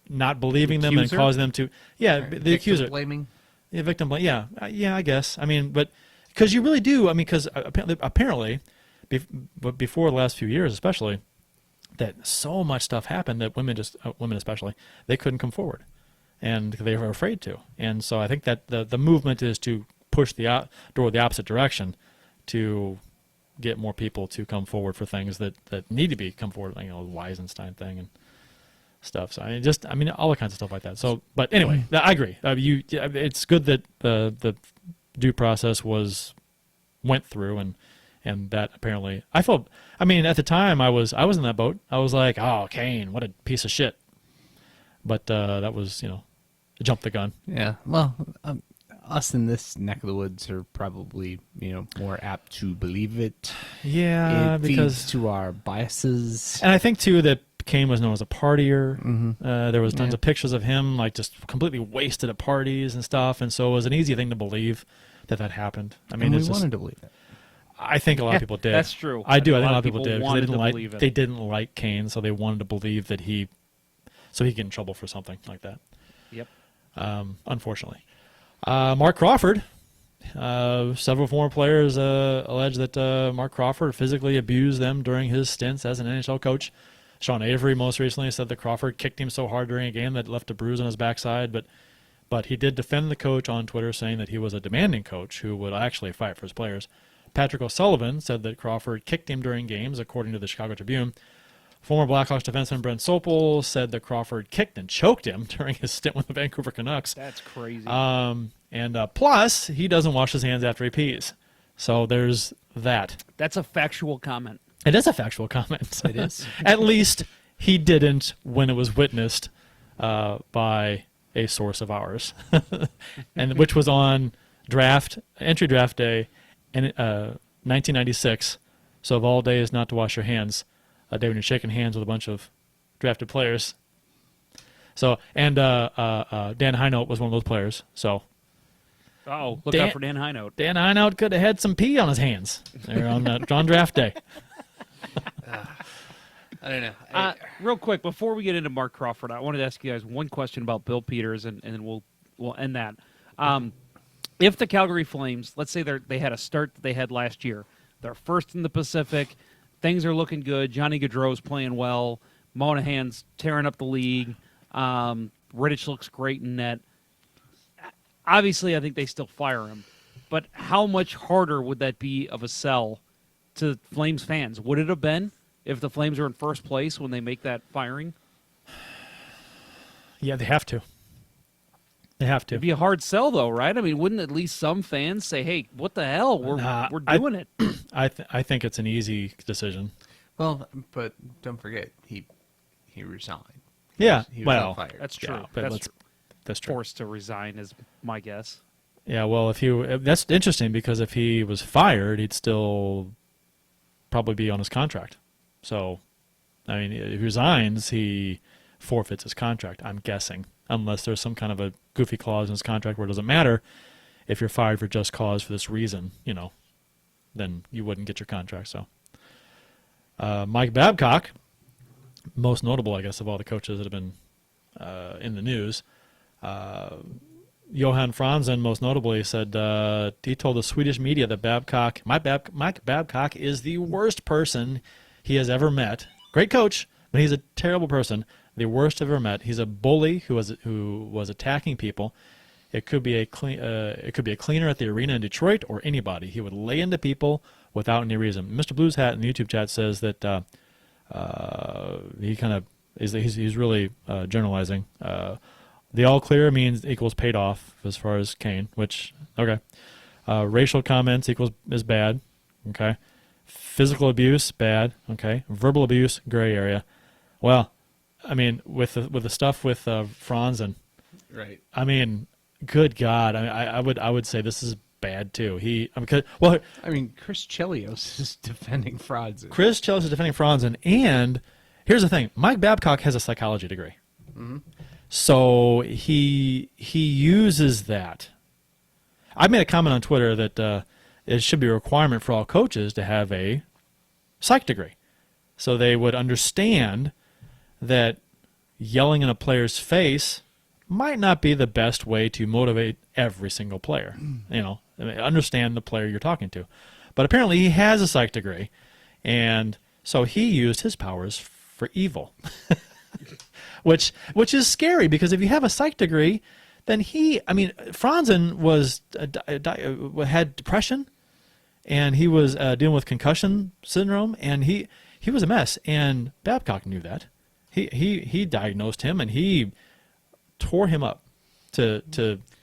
not believing them and causing them to the accuser blaming. Yeah, victim blame. Yeah, I guess. I mean, but because you really do. I mean, because apparently, but before the last few years, especially, that so much stuff happened that women especially, they couldn't come forward, and they were afraid to. And so I think that the movement is to push the door the opposite direction, to get more people to come forward for things that need to come forward, like the Weisenstein thing and stuff. So I mean all the kinds of stuff like that. So, but anyway, I agree. It's good that the due process went through, and that apparently I felt. I mean, at the time I was in that boat. I was like, oh, Kane, what a piece of shit. But that was jump the gun. Yeah. Well, us in this neck of the woods are probably more apt to believe it. Yeah, it because feeds to our biases. And I think too that Kane was known as a partier. Mm-hmm. There was tons of pictures of him like just completely wasted at parties and stuff, and so it was an easy thing to believe that happened. I mean, and we wanted to believe it. I think a lot of people did. That's true. I do. I think a lot lot of people did because they didn't like Kane, so they wanted to believe that so he get in trouble for something like that. Yep. Unfortunately, Mark Crawford. Several former players allege that Mark Crawford physically abused them during his stints as an NHL coach. Sean Avery most recently said that Crawford kicked him so hard during a game that left a bruise on his backside, but he did defend the coach on Twitter, saying that he was a demanding coach who would actually fight for his players. Patrick O'Sullivan said that Crawford kicked him during games, according to the Chicago Tribune. Former Blackhawks defenseman Brent Sopel said that Crawford kicked and choked him during his stint with the Vancouver Canucks. That's crazy. And plus, he doesn't wash his hands after he pees. So there's that. That's a factual comment. It is a factual comment. It is. At least he didn't when it was witnessed by a source of ours, and which was on entry draft day in 1996. So of all days not to wash your hands, a day when you're shaking hands with a bunch of drafted players. So and Dan Heinold was one of those players. So look out for Dan Heinold. Dan Heinold could have had some pee on his hands there on draft day. I don't know. Real quick, before we get into Mark Crawford, I wanted to ask you guys one question about Bill Peters, and then we'll end that. If the Calgary Flames, let's say they had a start that they had last year, they're first in the Pacific, things are looking good, Johnny Gaudreau's playing well, Monahan's tearing up the league, Rittich looks great in net. Obviously, I think they still fire him, but how much harder would that be of a sell to Flames fans? Would it have been if the Flames are in first place when they make that firing? Yeah, they have to. They have to. It'd be a hard sell, though, right? I mean, wouldn't at least some fans say, "Hey, what the hell? We're doing it." I think it's an easy decision. Well, but don't forget he resigned. Yeah, He was well, not fired. That's true. Yeah, but that's true. Forced to resign is my guess. Yeah, well, that's interesting because if he was fired, he'd still probably be on his contract. So, I mean, if he resigns, he forfeits his contract. I'm guessing. unless there's some kind of a goofy clause in his contract where it doesn't matter if you're fired for just cause for this reason, then you wouldn't get your contract. So Mike Babcock, most notable, I guess, of all the coaches that have been in the news, Johan Franzen, most notably, said he told the Swedish media that Mike Babcock is the worst person he has ever met. Great coach, but he's a terrible person. The worst I've ever met. He's a bully who was attacking people. It could be a cleaner at the arena in Detroit or anybody. He would lay into people without any reason. Mr. Blues Hat in the YouTube chat says that he kind of he's really generalizing. The all clear means equals paid off as far as Kane, which, okay. Racial comments is bad, okay. Physical abuse, bad, okay. Verbal abuse, gray area. Well, I mean, with the stuff with Franzen, Right. I mean, good God, I would say this is bad too. Chris Chelios is defending Franzen. Chris Chelios is defending Franzen, and here's the thing: Mike Babcock has a psychology degree. Mm-hmm. So he uses that. I made a comment on Twitter that it should be a requirement for all coaches to have a psych degree, so they would understand that yelling in a player's face might not be the best way to motivate every single player. Understand the player you're talking to. But apparently he has a psych degree, and so he used his powers for evil. Which is scary, because if you have a psych degree, then Franzen had depression, and he was dealing with concussion syndrome, and he was a mess, and Babcock knew that. He diagnosed him, and he tore him up to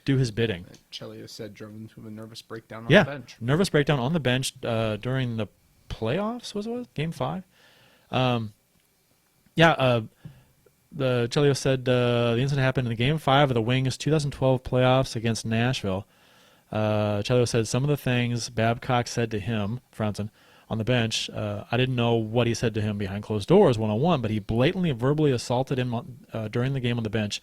do his bidding. Chelios said drove him to a nervous breakdown on the bench. Nervous breakdown on the bench during the playoffs, was it? Game 5? The Chelios said the incident happened in Game 5 of the Wings 2012 playoffs against Nashville. Chelios said some of the things Babcock said to him, Franzen, on the bench, I didn't know what he said to him behind closed doors one-on-one, but he blatantly verbally assaulted him during the game on the bench.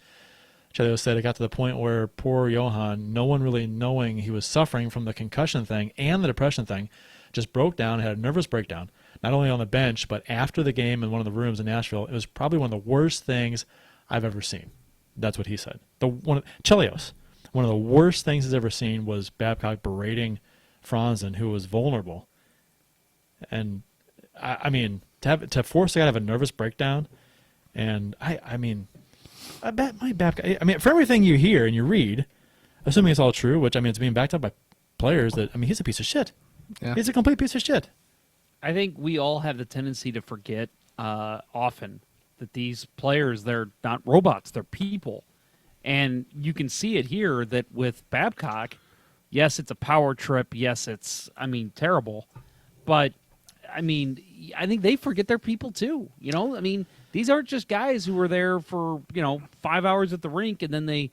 Chelios said it got to the point where poor Johan, no one really knowing he was suffering from the concussion thing and the depression thing, just broke down, had a nervous breakdown. Not only on the bench, but after the game in one of the rooms in Nashville. It was probably one of the worst things I've ever seen. That's what he said. Chelios, one of the worst things he's ever seen was Babcock berating Franzen, who was vulnerable. And to force a guy to have a nervous breakdown, and I bet my Babcock. For everything you hear and you read, assuming it's all true, which it's being backed up by players, that he's a piece of shit. Yeah. He's a complete piece of shit. I think we all have the tendency to forget often that these players, they're not robots, they're people. And you can see it here that with Babcock, yes, it's a power trip. Yes, it's, terrible. But, I think they forget they're people too. These aren't just guys who were there for, 5 hours at the rink and then you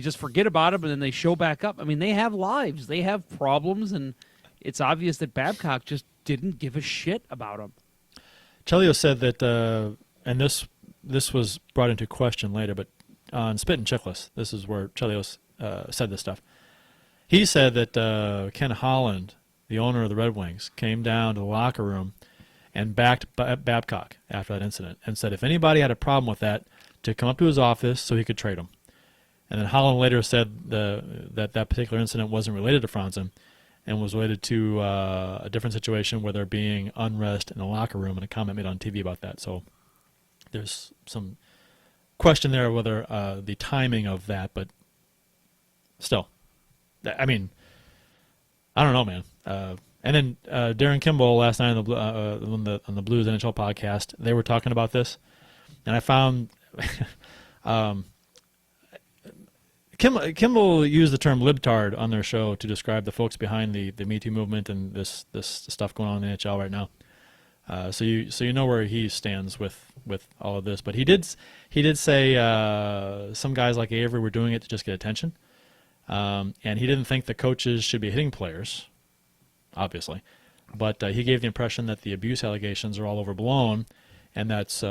just forget about them and then they show back up. They have lives. They have problems, and it's obvious that Babcock just didn't give a shit about him. Chelios said that, and this was brought into question later, but on Spit and Chickless, this is where Chelios said this stuff. He said that Ken Holland, the owner of the Red Wings, came down to the locker room and backed Babcock after that incident and said if anybody had a problem with that, to come up to his office so he could trade him. And then Holland later said that particular incident wasn't related to Franzen, and was related to a different situation where there being unrest in the locker room, and a comment made on TV about that. So there's some question there whether the timing of that, but still, I don't know, man. And then Darren Kimball last night on the Blues NHL podcast, they were talking about this, and I found Kimball used the term libtard on their show to describe the folks behind the Me Too movement and this stuff going on in the NHL right now. So you know where he stands with all of this. But he did say some guys like Avery were doing it to just get attention, and he didn't think the coaches should be hitting players, obviously. But he gave the impression that the abuse allegations are all overblown, and that's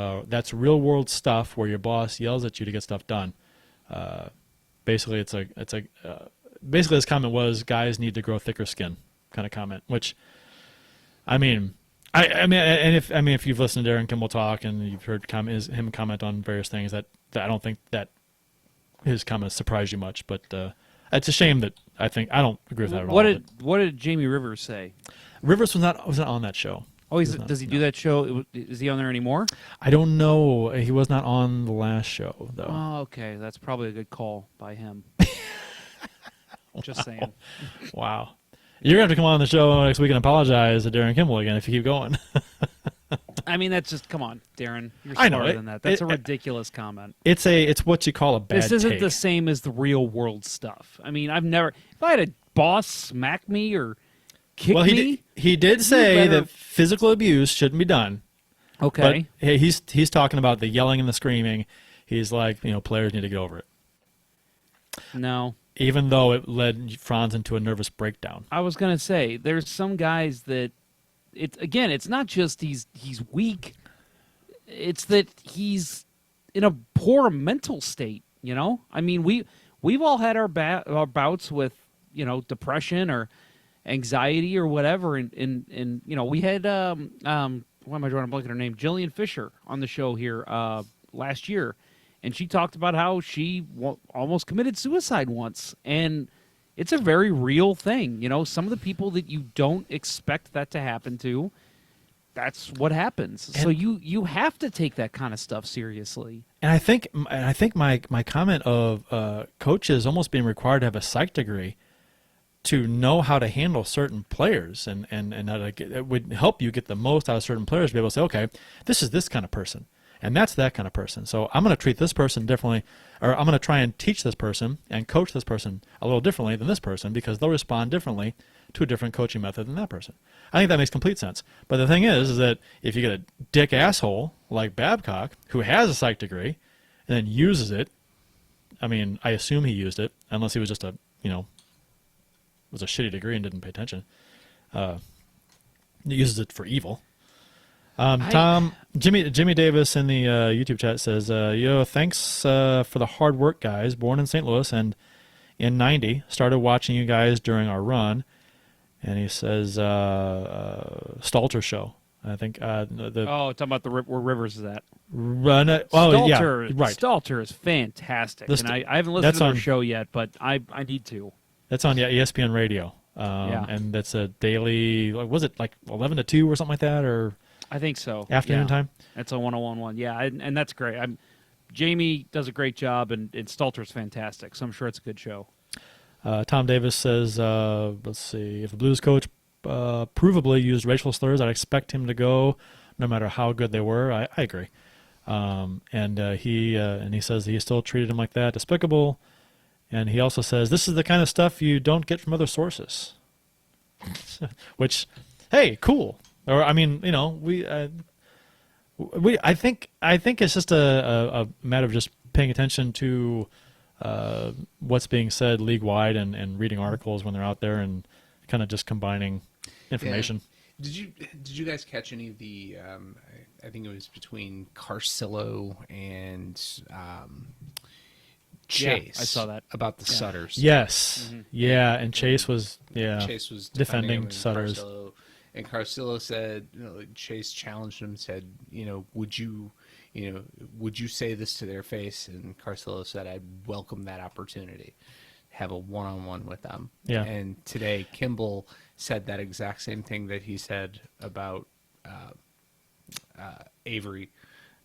real world stuff where your boss yells at you to get stuff done. basically basically his comment was guys need to grow thicker skin kind of comment, which I mean if you've listened to Darren Kimball talk and you've heard him comment on various things, that I don't think that his comments surprised you much, but it's a shame that I don't agree with that at all. What did Jamie Rivers say? Rivers was not on that show. Oh, does he do that show? Is he on there anymore? I don't know. He was not on the last show, though. Oh, okay. That's probably a good call by him. Just saying. Wow. You're going to have to come on the show next week and apologize to Darren Kimball again if you keep going. I mean, that's just, come on, Darren. You're I know, smarter than that. That's a ridiculous comment. It's what you call a bad This isn't take. the same as the real world stuff. I mean, if I had a boss smack me or kick me. He did say that physical abuse shouldn't be done. Okay. But he's talking about the yelling and the screaming. He's like, players need to get over it. No. Even though it led Franz into a nervous breakdown. I was going to say, there's some guys that, it's not just he's weak. It's that he's in a poor mental state, I mean, we've all had our bouts with, depression or anxiety or whatever, and we had why am I drawing a blank on her name? Jillian Fisher on the show here last year, and she talked about how she almost committed suicide once, and it's a very real thing. Some of the people that you don't expect that to happen to, that's what happens. So you have to take that kind of stuff seriously. And I think my comment of coaches almost being required to have a psych degree to know how to handle certain players and how to it would help you get the most out of certain players, to be able to say, okay, this is this kind of person and that's that kind of person. So I'm going to treat this person differently, or I'm going to try and teach this person and coach this person a little differently than this person, because they'll respond differently to a different coaching method than that person. I think that makes complete sense. But the thing is that if you get a dick asshole like Babcock, who has a psych degree and then uses it, I mean, I assume he used it, unless he was just was a shitty degree and didn't pay attention. He uses it for evil. Jimmy Davis in the YouTube chat says, thanks for the hard work, guys. Born in St. Louis and in '90, started watching you guys during our run. And he says, Stalter show. I think talking about where Rivers is at. Stalter, yeah, right. Stalter is fantastic, and I haven't listened to their show yet, but I need to. That's on ESPN Radio, and that's a daily. Was it like 11 to 2 or something like that, or I think so. Afternoon time. That's a 101.1. Yeah, and that's great. Jamie does a great job, and Stalter's fantastic. So I'm sure it's a good show. Tom Davis says, let's see, if a Blues coach provably used racial slurs, I'd expect him to go, no matter how good they were. I agree. And he says he still treated him like that, despicable. And he also says, this is the kind of stuff you don't get from other sources. Which, hey, cool. Or, I mean, I think it's just a matter of just paying attention to what's being said league-wide and reading articles when they're out there and kind of just combining information. Yeah. Did you guys catch any of the, I think it was between Carcillo and Chase. Yeah, I saw that. About the Sutters. Yes. Mm-hmm. Yeah, and Chase was defending Sutters. And Carcillo said, Chase challenged him, said, would you say this to their face? And Carcillo said, I'd welcome that opportunity, have a one-on-one with them. Yeah. And today, Kimball said that exact same thing that he said about Avery,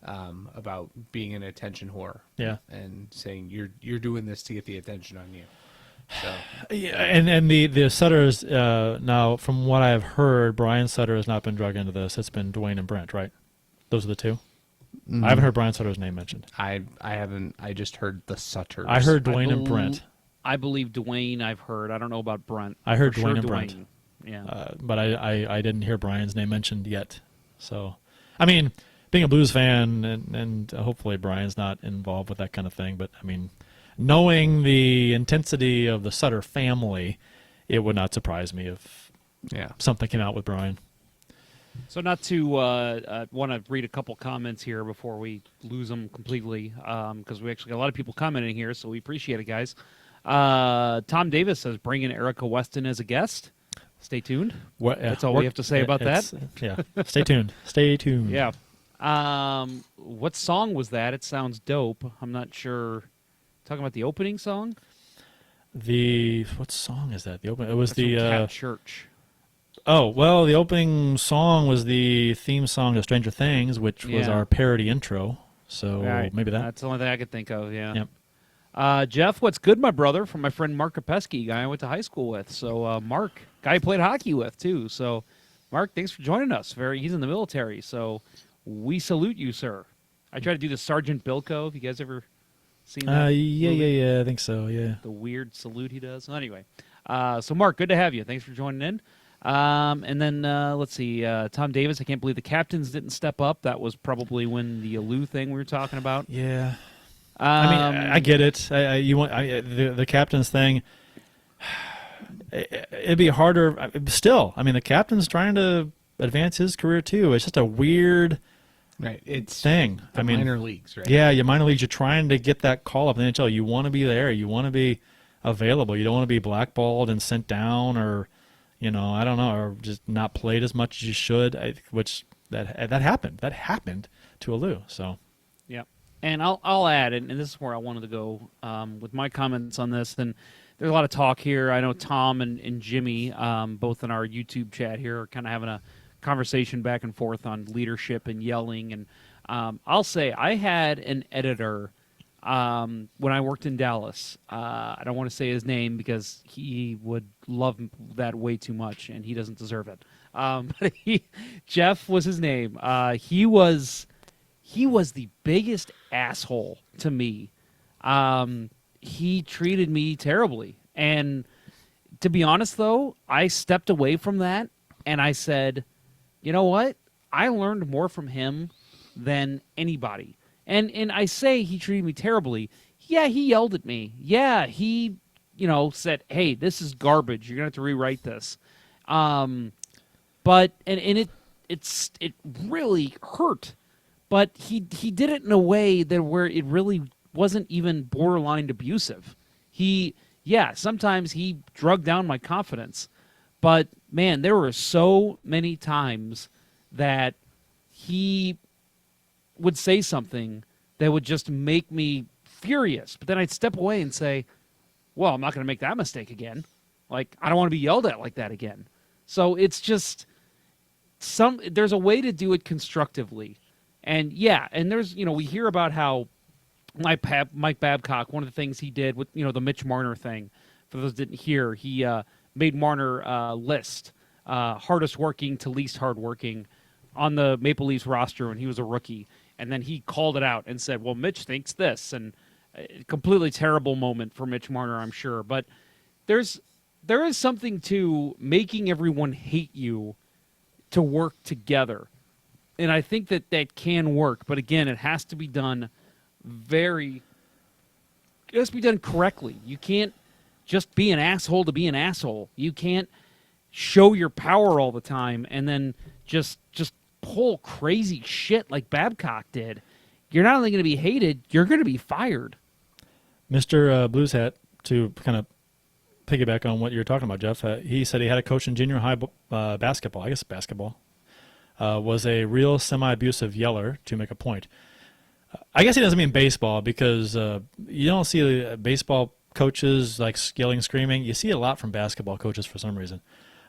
about being an attention whore. Yeah. And saying you're doing this to get the attention on you. So. Yeah, and the Sutters, now from what I've heard, Brian Sutter has not been drugged into this. It's been Dwayne and Brent, right? Those are the two? Mm-hmm. I haven't heard Brian Sutter's name mentioned. I haven't. I just heard the Sutters. I heard Dwayne and Brent. I believe Dwayne I've heard. I don't know about Brent. I heard Dwayne and Brent. Yeah. But I didn't hear Brian's name mentioned yet. So, I mean, being a Blues fan, and hopefully Brian's not involved with that kind of thing, but I mean, knowing the intensity of the Sutter family, it would not surprise me if something came out with Brian. So not to want to read a couple comments here before we lose them completely, because we actually got a lot of people commenting here, so we appreciate it, guys. Tom Davis says, bring in Erica Weston as a guest. Stay tuned. That's all we have to say about that. Yeah. Stay tuned. Stay tuned. Yeah. What song was that? It sounds dope. I'm not sure. Talking about the opening song? What song is that? It was That's the from Cat Church. Oh, well, the opening song was the theme song to Stranger Things, which was our parody intro. So Right. maybe that. That's the only thing I could think of, yeah. Yep. Jeff, what's good, my brother? From my friend Mark Kopesky, guy I went to high school with. So, Mark, guy I played hockey with, too. So, Mark, thanks for joining us. He's in the military, so we salute you, sir. I try to do the Sergeant Bilko. Have you guys ever seen that? Yeah, I think so, yeah. The weird salute he does. Well, anyway, so Mark, good to have you. Thanks for joining in. And then let's see, Tom Davis. I can't believe the captains didn't step up. That was probably when the Alou thing we were talking about. Yeah. I mean, I get it. The captain's thing. It'd be harder. Still, I mean, the captain's trying to advance his career too. It's just a weird thing. The minor leagues, right? Yeah, your minor leagues. You're trying to get that call up in the NHL. You want to be there. You want to be available. You don't want to be blackballed and sent down, or I don't know, or just not played as much as you should. Which that happened. That happened to Alou. So. Yeah. And I'll add, and this is where I wanted to go with my comments on this. And there's a lot of talk here. I know Tom and Jimmy, both in our YouTube chat here, are kind of having a conversation back and forth on leadership and yelling. And I'll say I had an editor when I worked in Dallas. I don't want to say his name because he would love that way too much, and he doesn't deserve it. But Jeff was his name. He was the biggest asshole to me. He treated me terribly. And to be honest, though, I stepped away from that and I said, you know what? I learned more from him than anybody. And I say he treated me terribly. Yeah, he yelled at me. Yeah, he, said, hey, this is garbage. You're going to have to rewrite this. But it really hurt. But he did it in a way that where it really wasn't even borderline abusive. Sometimes he drug down my confidence. But, man, there were so many times that he would say something that would just make me furious. But then I'd step away and say, well, I'm not going to make that mistake again. Like, I don't want to be yelled at like that again. So it's just there's a way to do it constructively. And and there's, we hear about how Mike Babcock, one of the things he did with, the Mitch Marner thing, for those that didn't hear, he made Marner list hardest working to least hardworking on the Maple Leafs roster when he was a rookie. And then he called it out and said, well, Mitch thinks this. And a completely terrible moment for Mitch Marner, I'm sure. But there is something to making everyone hate you to work together. And I think that can work. But again, it has to be done correctly. You can't just be an asshole to be an asshole. You can't show your power all the time and then just pull crazy shit like Babcock did. You're not only going to be hated, you're going to be fired. Mr. Blues Hat, to kind of piggyback on what you were talking about, Jeff, he said he had a coach in junior high basketball, was a real semi-abusive yeller to make a point. I guess he doesn't mean baseball because you don't see baseball coaches like yelling, screaming. You see it a lot from basketball coaches for some reason.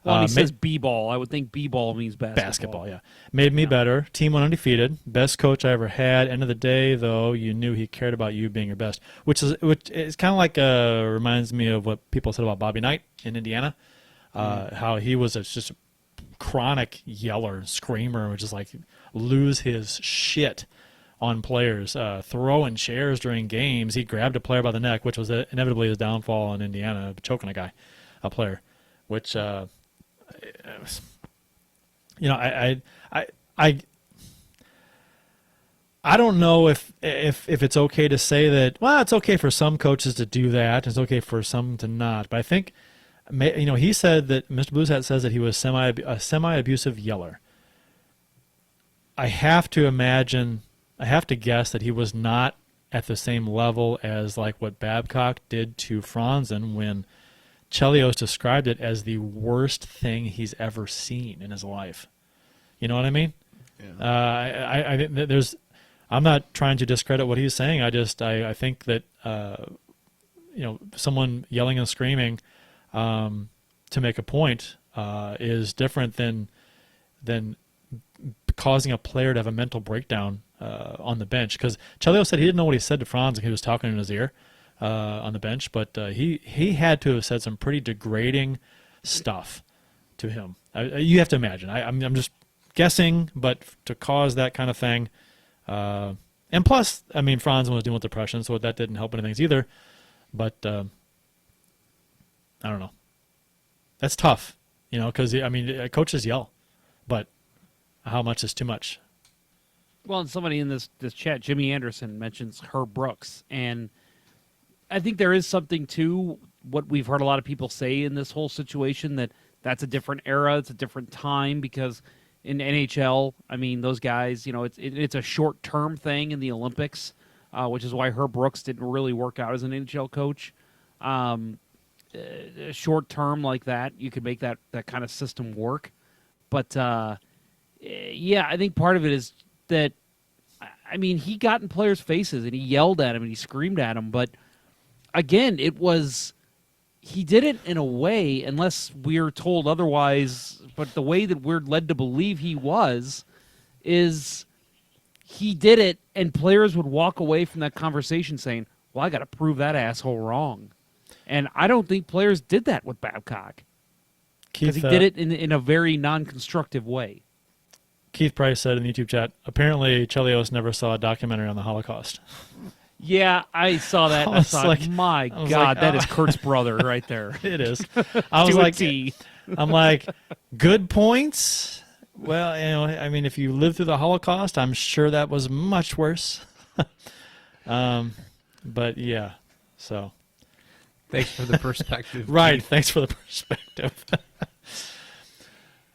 Well, he says b-ball. I would think b-ball means basketball. Basketball, yeah. Made me better. Team went undefeated. Best coach I ever had. End of the day, though, you knew he cared about you being your best, which is kind of like reminds me of what people said about Bobby Knight in Indiana, how he was just a chronic yeller, screamer, would just like lose his shit on players, throwing chairs during games. He grabbed a player by the neck, which was inevitably his downfall in Indiana, choking a player, which. I don't know if it's okay to say that. Well, it's okay for some coaches to do that. It's okay for some to not. But I think, he said that Mr. Blues Hat says that he was a semi-abusive yeller. I have to imagine, I have to guess that he was not at the same level as like what Babcock did to Franzen when Chelios described it as the worst thing he's ever seen in his life. You know what I mean? Yeah. I think that there's. I'm not trying to discredit what he's saying. I think that someone yelling and screaming to make a point is different than causing a player to have a mental breakdown on the bench. Because Chelios said he didn't know what he said to Franz and he was talking in his ear on the bench, but he had to have said some pretty degrading stuff to him. You have to imagine. I'm just guessing, but to cause that kind of thing. And plus, I mean, Franz was dealing with depression, so that didn't help anything either. But I don't know. That's tough, because I mean, coaches yell, but how much is too much? Well, and somebody in this chat, Jimmy Anderson, mentions Herb Brooks, and I think there is something to what we've heard a lot of people say in this whole situation, that's a different era, it's a different time, because in NHL, I mean, those guys, it's a short-term thing in the Olympics, which is why Herb Brooks didn't really work out as an NHL coach. Short-term like that, you could make that kind of system work. But, yeah, I think part of it is that, I mean, he got in players' faces and he yelled at him and he screamed at him. But, again, he did it in a way, unless we're told otherwise, but the way that we're led to believe is he did it, and players would walk away from that conversation saying, well, I got to prove that asshole wrong. And I don't think players did that with Babcock, because he did it in a very non-constructive way. Keith Price said in the YouTube chat, apparently Chelios never saw a documentary on the Holocaust. Yeah, I saw that. I thought, like, my God, that is Kurt's brother right there. It is. I was like, I'm like, good points. Well, I mean, if you lived through the Holocaust, I'm sure that was much worse. But yeah, so. Thanks for the perspective. Right, thanks for the perspective.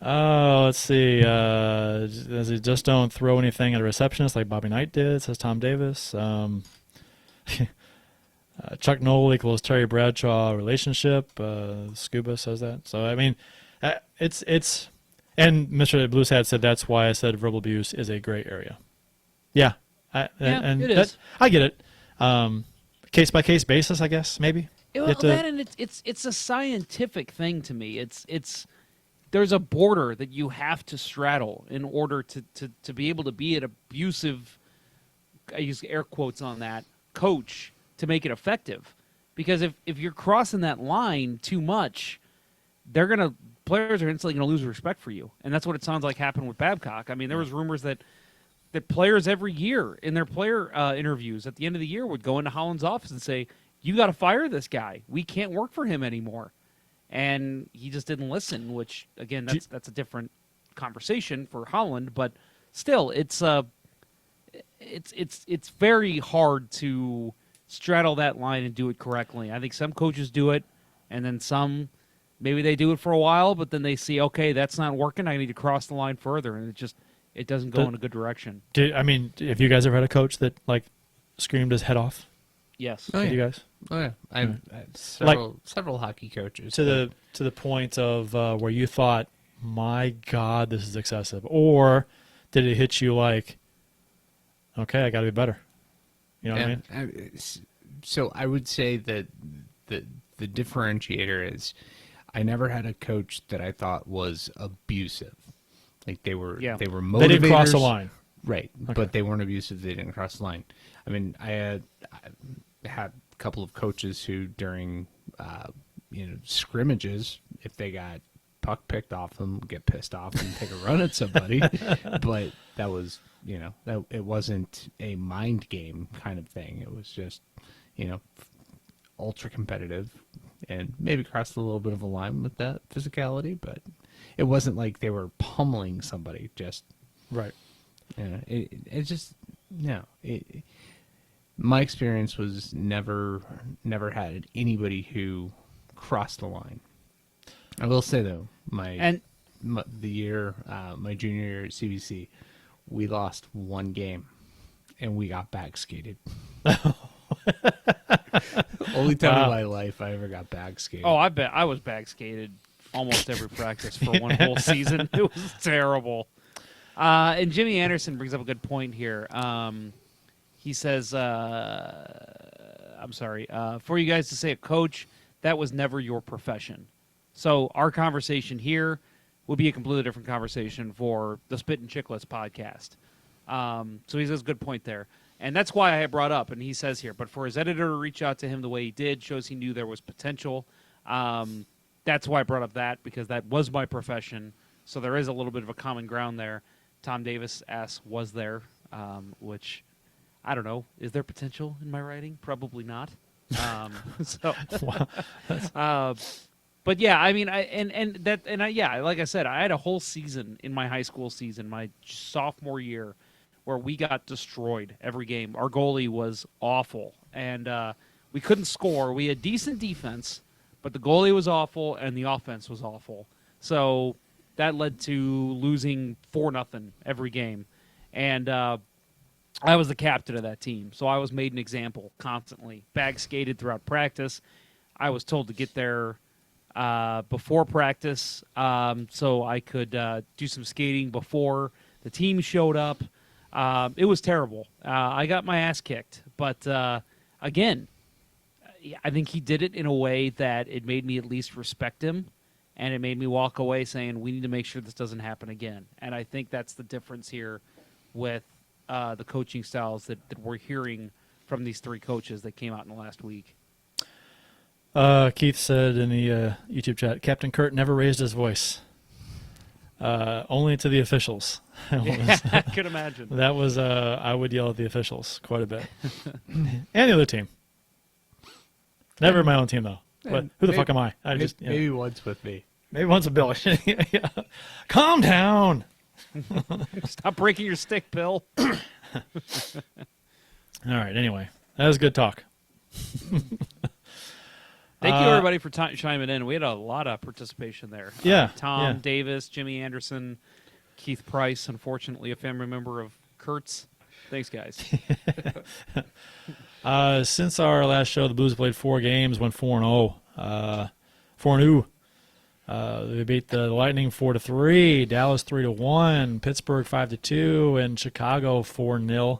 Oh, let's see. Just don't throw anything at a receptionist like Bobby Knight did, says Tom Davis. Chuck Noll equals Terry Bradshaw relationship. Scuba says that. So, I mean, it's and Mr. Blues Hat said that's why I said verbal abuse is a gray area. Yeah. It is. I get it. Case-by-case basis, I guess, maybe. Well, and it's a scientific thing to me. It's there's a border that you have to straddle in order to be able to be an abusive, I use air quotes on that, coach to make it effective. Because if you're crossing that line too much, players are instantly going to lose respect for you. And that's what it sounds like happened with Babcock. I mean, there was rumors that players every year in their player interviews at the end of the year would go into Holland's office and say, you got to fire this guy. We can't work for him anymore. And he just didn't listen, which, again, that's a different conversation for Holland. But still, it's very hard to straddle that line and do it correctly. I think some coaches do it, and then some, maybe they do it for a while, but then they see, okay, that's not working. I need to cross the line further, and it doesn't go in a good direction. Have you guys ever had a coach that like screamed his head off? Yes. Oh, yeah. You guys? Oh yeah, I've had several hockey coaches to the point of where you thought, my God, this is excessive, or did it hit you like, okay, I got to be better? You know what I mean? So I would say that the differentiator is I never had a coach that I thought was abusive. Like they were motivators. They didn't cross the line. Right, okay. But they weren't abusive. They didn't cross the line. I mean, I had a couple of coaches who during scrimmages, if they got puck picked off them, get pissed off and take a run at somebody. But that was that it wasn't a mind game kind of thing. It was just ultra competitive and maybe crossed a little bit of a line with that physicality, but it wasn't like they were pummeling somebody. Just right. It just my experience was never had anybody who crossed the line. I will say though, my junior year at CBC, We lost one game, and we got back skated. Only time in my life I ever got back skated. Oh, I bet I was bag skated almost every practice for one whole season. It was terrible. And Jimmy Anderson brings up a good point here. He says, I'm sorry, for you guys to say a coach, that was never your profession. So our conversation here will be a completely different conversation for the Spit and Chicklets podcast. So he says good point there. And that's why I brought up, and he says here, but for his editor to reach out to him the way he did shows he knew there was potential. That's why I brought up that, because that was my profession. So there is a little bit of a common ground there. Tom Davis asks, was there? Which, I don't know. Is there potential in my writing? Probably not. But yeah, I mean, like I said, I had a whole season in my high school season, my sophomore year, where we got destroyed every game. Our goalie was awful, and we couldn't score. We had decent defense, but the goalie was awful, and the offense was awful. So that led to losing 4-0 every game. And I was the captain of that team, so I was made an example constantly. Bag skated throughout practice. I was told to get there before practice so I could do some skating before the team showed up. It was terrible. I got my ass kicked. But, again, I think he did it in a way that it made me at least respect him, and it made me walk away saying we need to make sure this doesn't happen again. And I think that's the difference here with the coaching styles that we're hearing from these three coaches that came out in the last week. Keith said in the YouTube chat, Captain Kurt never raised his voice. Only to the officials. Yeah, I could imagine. That was, I would yell at the officials quite a bit. And the other team. Never my own team, though. But who the fuck am I? Maybe once with me. Maybe once a Bill. Yeah. Calm down. Stop breaking your stick, Bill. All right, anyway. That was good talk. Thank you, everybody, for chiming in. We had a lot of participation there. Yeah. Tom Davis, Jimmy Anderson, Keith Price, unfortunately a family member of Kurt's. Thanks, guys. Since our last show, the Blues played 4 games, went 4-0. 4-2. They beat the Lightning 4-3, Dallas 3-1, Pittsburgh 5-2, and Chicago 4-0.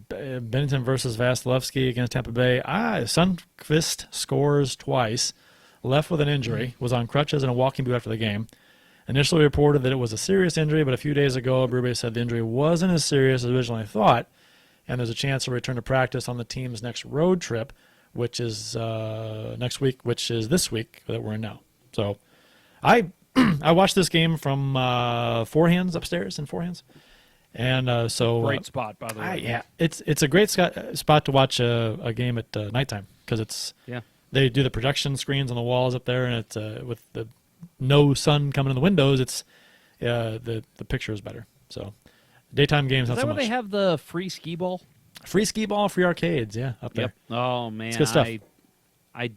Bennington versus Vasilevsky against Tampa Bay. Sundqvist scores twice. Left with an injury. Was on crutches and a walking boot after the game. Initially reported that it was a serious injury, but a few days ago, Berube said the injury wasn't as serious as originally thought, and there's a chance to return to practice on the team's next road trip, which is next week, which is this week that we're in now. So I watched this game from Forehands upstairs in Forehands. And great spot, by the way. Yeah, it's a great spot to watch a game at nighttime because they do the projection screens on the walls up there, and it's with the no sun coming in the windows. It's the picture is better. So daytime games not so much. Is that where they have the free skee ball? Free skee ball, free arcades, up there. Yep. Oh man, it's good stuff. I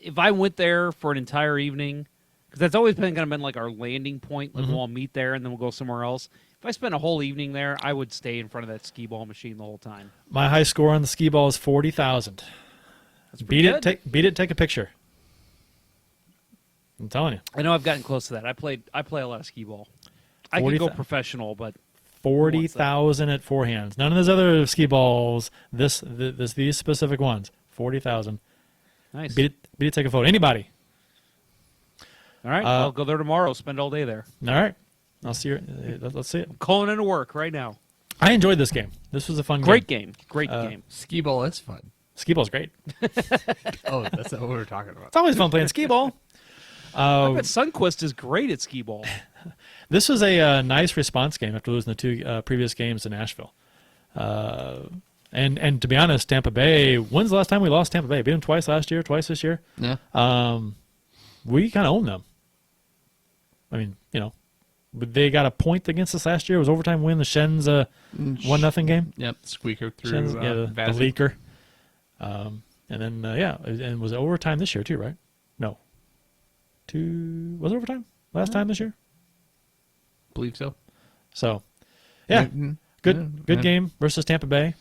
if I went there for an entire evening, because that's always been kind of been like our landing point. Like we'll all meet there and then we'll go somewhere else. If I spent a whole evening there, I would stay in front of that skee ball machine the whole time. My high score on the skee ball is 40,000. That's pretty good. Beat it. Take a picture. I'm telling you. I know I've gotten close to that. I play a lot of skee ball. I could go professional, but 40,000 at Forehands. None of those other skee balls. These specific ones. 40,000. Nice. Beat it. Take a photo. Anybody. All right. I'll go there tomorrow. Spend all day there. All right. I'll see you. Let's see it. I'm calling into work right now. I enjoyed this game. This was a fun Great game. Great game. Skee ball is fun. Skee ball's great. Oh, that's not what we were talking about. It's always fun playing skee ball. I bet Sundqvist is great at skee ball. This was a nice response game after losing the 2 previous games in Nashville. And to be honest, Tampa Bay, when's the last time we lost Tampa Bay? Beat them twice last year, twice this year. Yeah. We kind of own them. I mean, they got a point against us last year. It was overtime win. The Shen's 1-0 game. Yep, squeaker through Shen's, the leaker. And then, and was it overtime this year too, right? No. Was it overtime last time this year? believe so. So, yeah, good yeah. game versus Tampa Bay.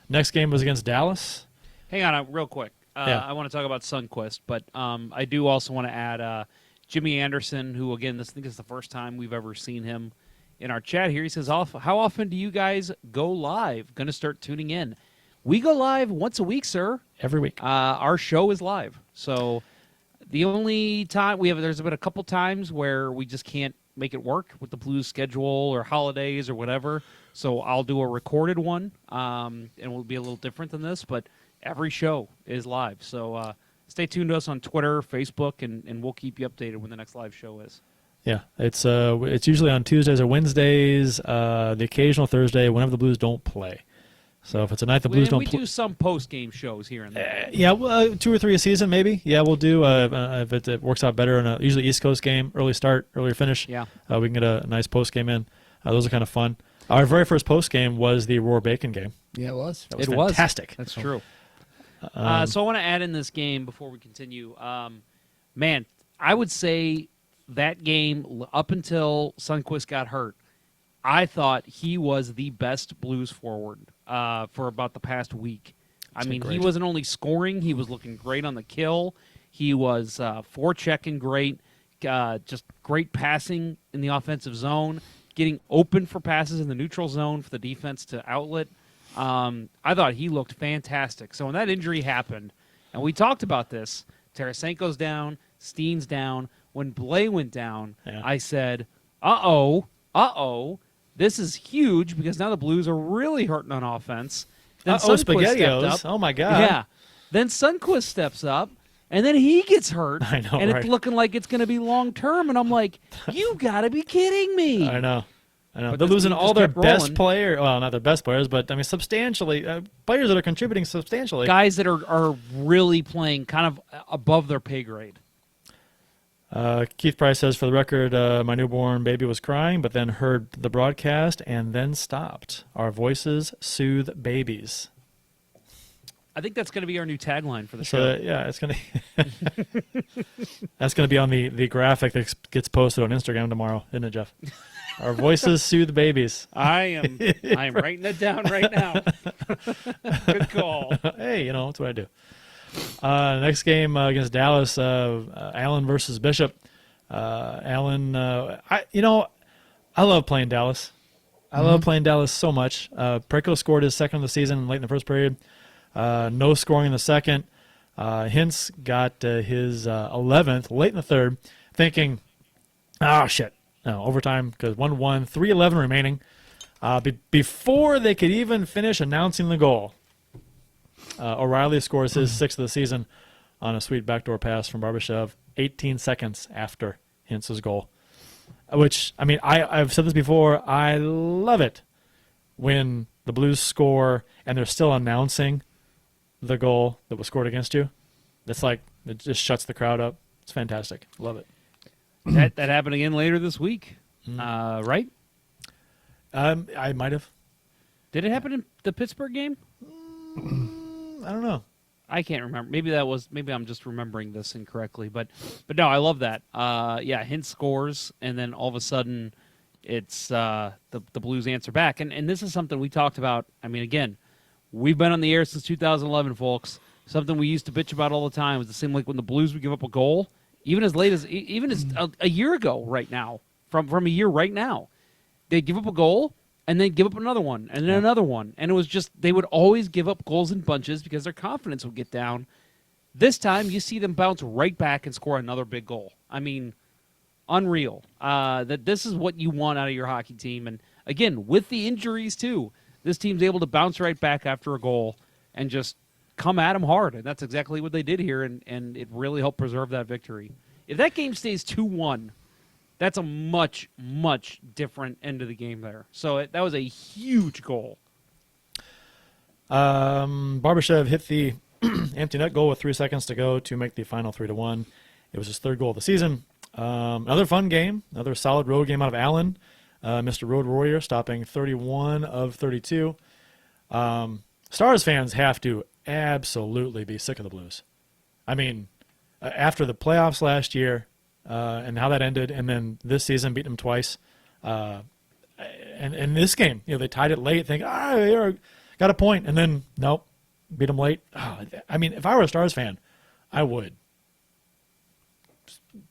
Next game was against Dallas. Hang on, real quick. Yeah. I want to talk about Sunquist, but I do also want to add Jimmy Anderson, who, again, I think is the first time we've ever seen him in our chat here. He says, how often do you guys go live? Going to start tuning in. We go live once a week, sir. Every week. Our show is live. So the only time there's been a couple times where we just can't make it work with the Blues schedule or holidays or whatever. So I'll do a recorded one, and it will be a little different than this, but every show is live. So stay tuned to us on Twitter, Facebook, and we'll keep you updated when the next live show is. Yeah, it's usually on Tuesdays or Wednesdays, the occasional Thursday, whenever the Blues don't play. So if it's a night the Blues don't play. We do some post-game shows here and there. Yeah, 2 or 3 a season maybe. Yeah, we'll do if it works out better in a usually East Coast game, early start, earlier finish. Yeah. We can get a nice post game in. Those are kind of fun. Our very first post game was the Roar Bacon game. Yeah, it was. That was fantastic. That's true. So I want to add in this game before we continue. Man, I would say that game up until Sundqvist got hurt, I thought he was the best Blues forward for about the past week. I mean, he wasn't only scoring; he was looking great on the kill. He was forechecking great, just great passing in the offensive zone, getting open for passes in the neutral zone for the defense to outlet. I thought he looked fantastic. So when that injury happened, and we talked about this, Tarasenko's down, Steen's down. When Blais went down, I said, uh-oh, this is huge because now the Blues are really hurting on offense. Then Sundqvist stepped up. Oh, my God. Yeah. Then Sundqvist steps up, and then he gets hurt. I know, and right? it's looking like it's going to be long-term. And I'm like, you got to be kidding me. I know. But They're this losing team all just their kept best rolling. players. Well, not their best players, but I mean substantially. Players that are contributing substantially. Guys that are really playing kind of above their pay grade. Keith Price says, for the record, my newborn baby was crying, but then heard the broadcast and then stopped. Our voices soothe babies. I think that's going to be our new tagline for the show. So yeah, it's gonna that's gonna be on the graphic that gets posted on Instagram tomorrow, isn't it, Jeff? Our voices soothe babies. I am writing it down right now. Good call. Hey, that's what I do. Next game against Dallas, Allen versus Bishop. Allen, I love playing Dallas. I love playing Dallas so much. Preco scored his second of the season late in the first period. No scoring in the second. Hintz got his 11th late in the third, thinking, shit. No, overtime because 1-1, 3:11 remaining. Before they could even finish announcing the goal, O'Reilly scores his 6th of the season on a sweet backdoor pass from Barbashev 18 seconds after Hintz's goal. Which, I mean, I've said this before, I love it when the Blues score and they're still announcing the goal that was scored against you. It's like, it just shuts the crowd up. It's fantastic. Love it. That happened again later this week, right? I might have. Did it happen in the Pittsburgh game? I don't know. I can't remember. Maybe I'm just remembering this incorrectly. But no, I love that. Hintz scores, and then all of a sudden, it's the Blues answer back. And this is something we talked about. I mean, again, we've been on the air since 2011, folks. Something we used to bitch about all the time was it seemed like when the Blues would give up a goal, even as a year ago right now, from a year right now, they'd give up a goal and then give up another one and then another one. And it was just they would always give up goals in bunches because their confidence would get down. This time you see them bounce right back and score another big goal. I mean, unreal. That this is what you want out of your hockey team. And again, with the injuries too, this team's able to bounce right back after a goal and just come at them hard, and that's exactly what they did here, and it really helped preserve that victory. If that game stays 2-1, that's a much, much different end of the game there. So that was a huge goal. Barbashev hit the empty net goal with 3 seconds to go to make the final 3-1. It was his 3rd goal of the season. Another fun game, another solid road game out of Allen. Mr. Road Warrior stopping 31 of 32. Stars fans have to absolutely be sick of the Blues. I mean, after the playoffs last year and how that ended, and then this season beating them twice, And in this game, they tied it late, think, got a point, and then nope, beat them late. Oh, I mean, if I were a Stars fan, I would.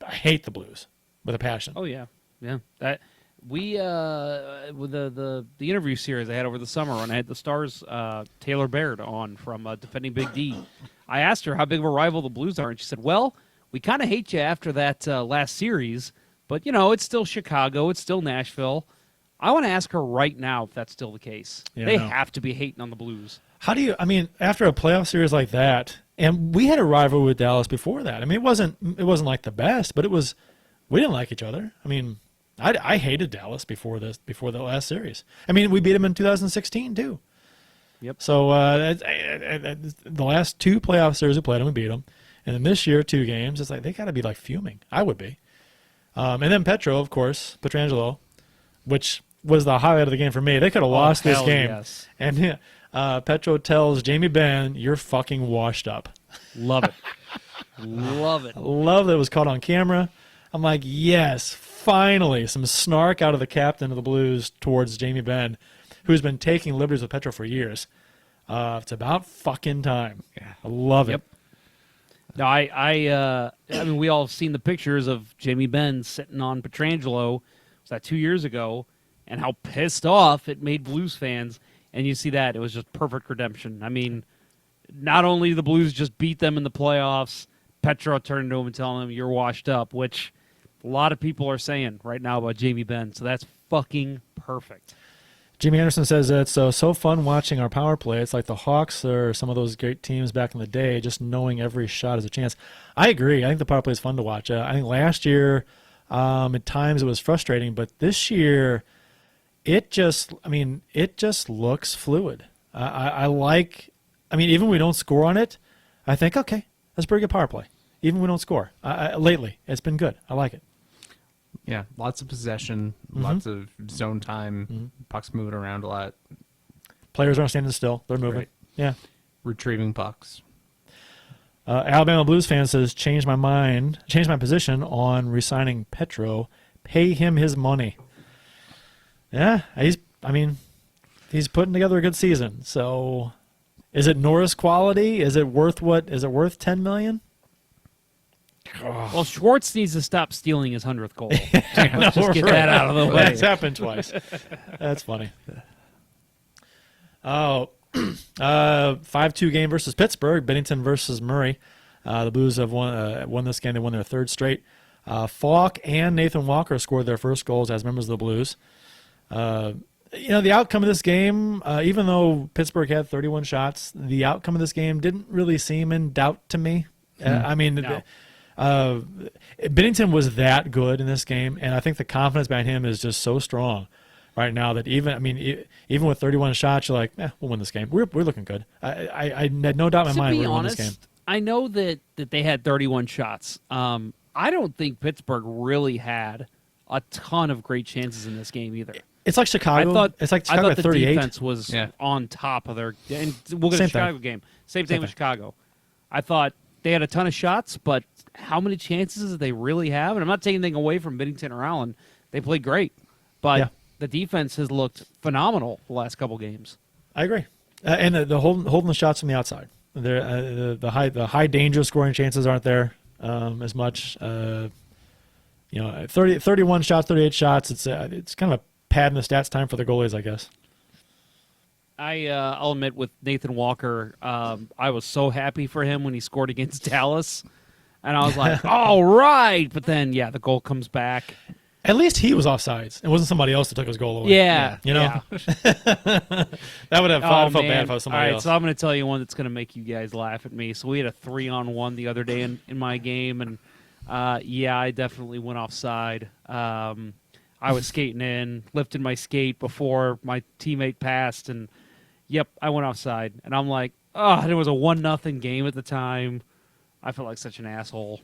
I hate the Blues with a passion. Oh yeah, yeah. That we with the interview series I had over the summer, and I had the Stars Taylor Baird on from defending Big D. I asked her how big of a rival the Blues are, and she said, "Well, we kind of hate you after that last series, but it's still Chicago, it's still Nashville." I want to ask her right now if that's still the case. Yeah, they no. have to be hating on the Blues. How do you? I mean, after a playoff series like that, and we had a rivalry with Dallas before that. I mean, it wasn't like the best, but we didn't like each other. I mean, I hated Dallas before the last series. I mean, we beat them in 2016 too. Yep. So the last 2 playoff series we played them, we beat them, and then this year 2 games. It's like they got to be like fuming. I would be. And then Petro, of course, Pietrangelo, which was the highlight of the game for me. They could have lost this hell game. yes. And Petro tells Jamie Benn, "You're fucking washed up." Love it. Love it. I love that it was caught on camera. I'm like, yes, finally, some snark out of the captain of the Blues towards Jamie Benn, who's been taking liberties with Petro for years. It's about fucking time. Yeah. I love it. Yep. No, I mean, we all have seen the pictures of Jamie Benn sitting on Pietrangelo. Was that 2 years ago? And how pissed off it made Blues fans. And you see that. It was just perfect redemption. I mean, not only the Blues just beat them in the playoffs, Petro turned to him and telling him, "You're washed up," which a lot of people are saying right now about Jamie Benn. So that's fucking perfect. Jimmy Anderson says it's so fun watching our power play. It's like the Hawks or some of those great teams back in the day, just knowing every shot is a chance. I agree. I think the power play is fun to watch. I think last year, at times it was frustrating, but this year, it just looks fluid. I like. I mean, even when we don't score on it, I think, okay, that's a pretty good power play. Even when we don't score. Lately, it's been good. I like it. Yeah, lots of possession, lots of zone time, pucks moving around a lot, Players aren't standing still. They're moving. Right. Yeah. retrieving pucks. Alabama Blues fan says, change my position on re-signing Petro. Pay him his money. Yeah, he's putting together a good season. So is it Norris quality? Is it worth $10 million? Well, Schwartz needs to stop stealing his 100th goal. Let's just get that out of the way. That's happened twice. That's funny. Oh, 5-2 game versus Pittsburgh. Bennington versus Murray. The Blues have won this game. They won their 3rd straight. Falk and Nathan Walker scored their first goals as members of the Blues. The outcome of this game, even though Pittsburgh had 31 shots, the outcome of this game didn't really seem in doubt to me. No. Bennington was that good in this game, and I think the confidence behind him is just so strong right now that even with 31 shots, you're like, we'll win this game. We're looking good. I had no doubt in my mind we're going to win this game. I know that they had 31 shots. I don't think Pittsburgh really had a ton of great chances in this game either. It's like Chicago. I thought Chicago at the 38. defense was on top of their. And we'll get Same a Chicago thing. game. Same thing with thing. Chicago. I thought they had a ton of shots, but how many chances did they really have? And I'm not taking anything away from Bennington or Allen. They played great, but the defense has looked phenomenal the last couple games. I agree, and the holding the shots from the outside. The high danger scoring chances aren't there as much. 31 shots, 38 shots. It's kind of a pad in the stats time for the goalies, I guess. I'll admit with Nathan Walker, I was so happy for him when he scored against Dallas, and I was like, all right. But then, the goal comes back. At least he was offsides. It wasn't somebody else that took his goal away. Yeah. That would have felt bad if it was somebody else. So I'm going to tell you one that's going to make you guys laugh at me. So we had a 3-on-1 the other day in my game, and I definitely went offside. I was skating in, lifted my skate before my teammate passed, and I went offside. And I'm like, there was a 1-0 game at the time. I felt like such an asshole.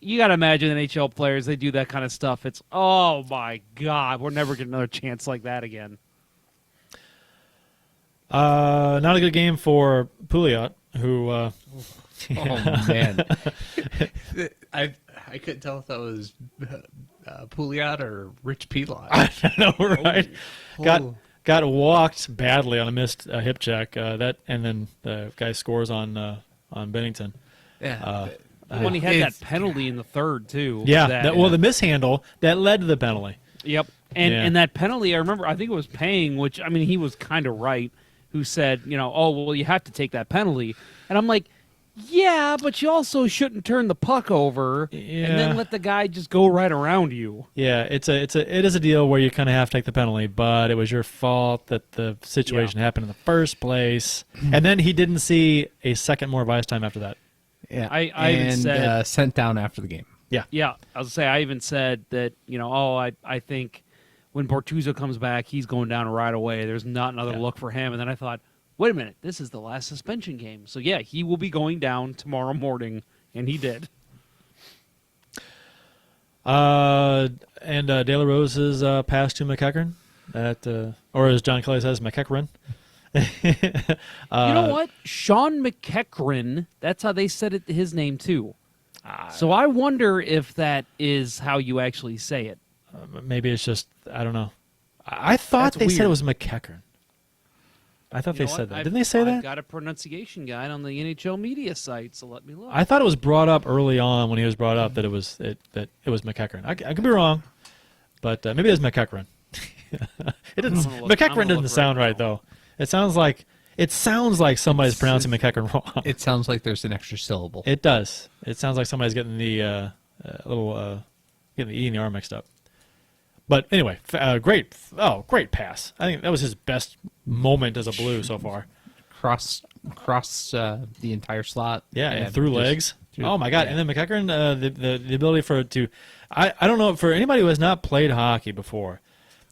You got to imagine NHL players, they do that kind of stuff. It's, oh, my God, we're never getting another chance like that again. Not a good game for Pouliot, who... Oh, man. I couldn't tell if that was Pouliot or Rich Pilot? I know, right? Oh. Got walked badly on a missed hip check. And then the guy scores on Bennington. Yeah. When he had that It's- penalty in the third too. Yeah, the mishandle that led to the penalty. Yep. And Yeah. and that penalty, I remember, I think it was Paying, which, I mean, he was kind of right, who said, oh, well, you have to take that penalty. And I'm like, yeah, but you also shouldn't turn the puck over and Yeah. then let the guy just go right around you. Yeah, it is a deal where you kind of have to take the penalty, but it was your fault that the situation happened in the first place. And then he didn't see a second more of ice time after that. Yeah. I even and said- sent down after the game. Yeah, I was say I even said that, I think when Bortuzzo comes back, he's going down right away. There's not another look for him. And then I thought, wait a minute, this is the last suspension game. So, yeah, he will be going down tomorrow morning, and he did. And De La Rose's pass to McEachran, or as John Kelly says, McEachran. You know what? Sean McEachran, that's how they said it, his name, too. So I wonder if that is how you actually say it. Maybe it's just, I don't know. I thought That's they said weird. it was McEachran. I thought You they know said what? that. I've- Didn't they say I've that? got a pronunciation guide on the NHL media site, so let me look. I thought it was brought up early on when he was brought up that it was McEachran. I could be wrong, but maybe it was McEachran. It didn't. I'm gonna look- I'm McEachran gonna didn't look sound right right now. though. It sounds like somebody's pronouncing McEachran wrong. It sounds like there's an extra syllable. It does. It sounds like somebody's getting the getting the E and the R mixed up. But anyway, great pass. I think that was his best moment as a Blue so far. Cross the entire slot. Yeah, and through just legs. through- Oh my God! yeah. And then McEachran, the ability I don't know, for anybody who has not played hockey before,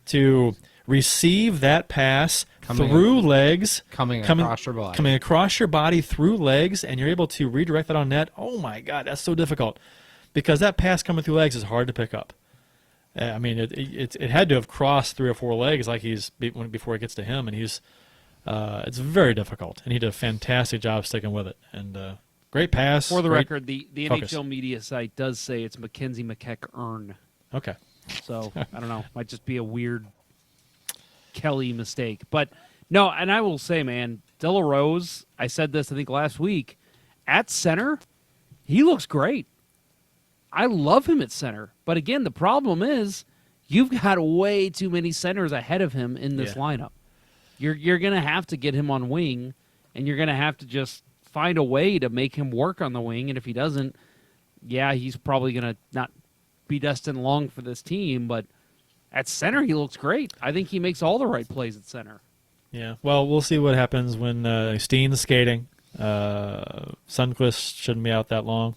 to receive that pass through legs, coming across your body. coming across your body through legs, and you're able to redirect that on net. Oh my God, that's so difficult, because that pass coming through legs is hard to pick up. I mean, it had to have crossed 3 or 4 legs before it gets to him, and it's very difficult, and he did a fantastic job sticking with it. And great pass. For the great record, the focus. NHL media site does say it's Mackenzie McEachern. Okay. So, I don't know. Might just be a weird Kelly mistake. But, no, and I will say, man, De La Rose, I said this, I think, last week, at center, he looks great. I love him at center. But, again, the problem is you've got way too many centers ahead of him in this Yeah. lineup. You're going to have to get him on wing, and you're going to have to just find a way to make him work on the wing. And if he doesn't, yeah, he's probably going to not be destined long for this team. But at center, he looks great. I think he makes all the right plays at center. Yeah. Well, we'll see what happens when Steen's skating. Sundqvist shouldn't be out that long.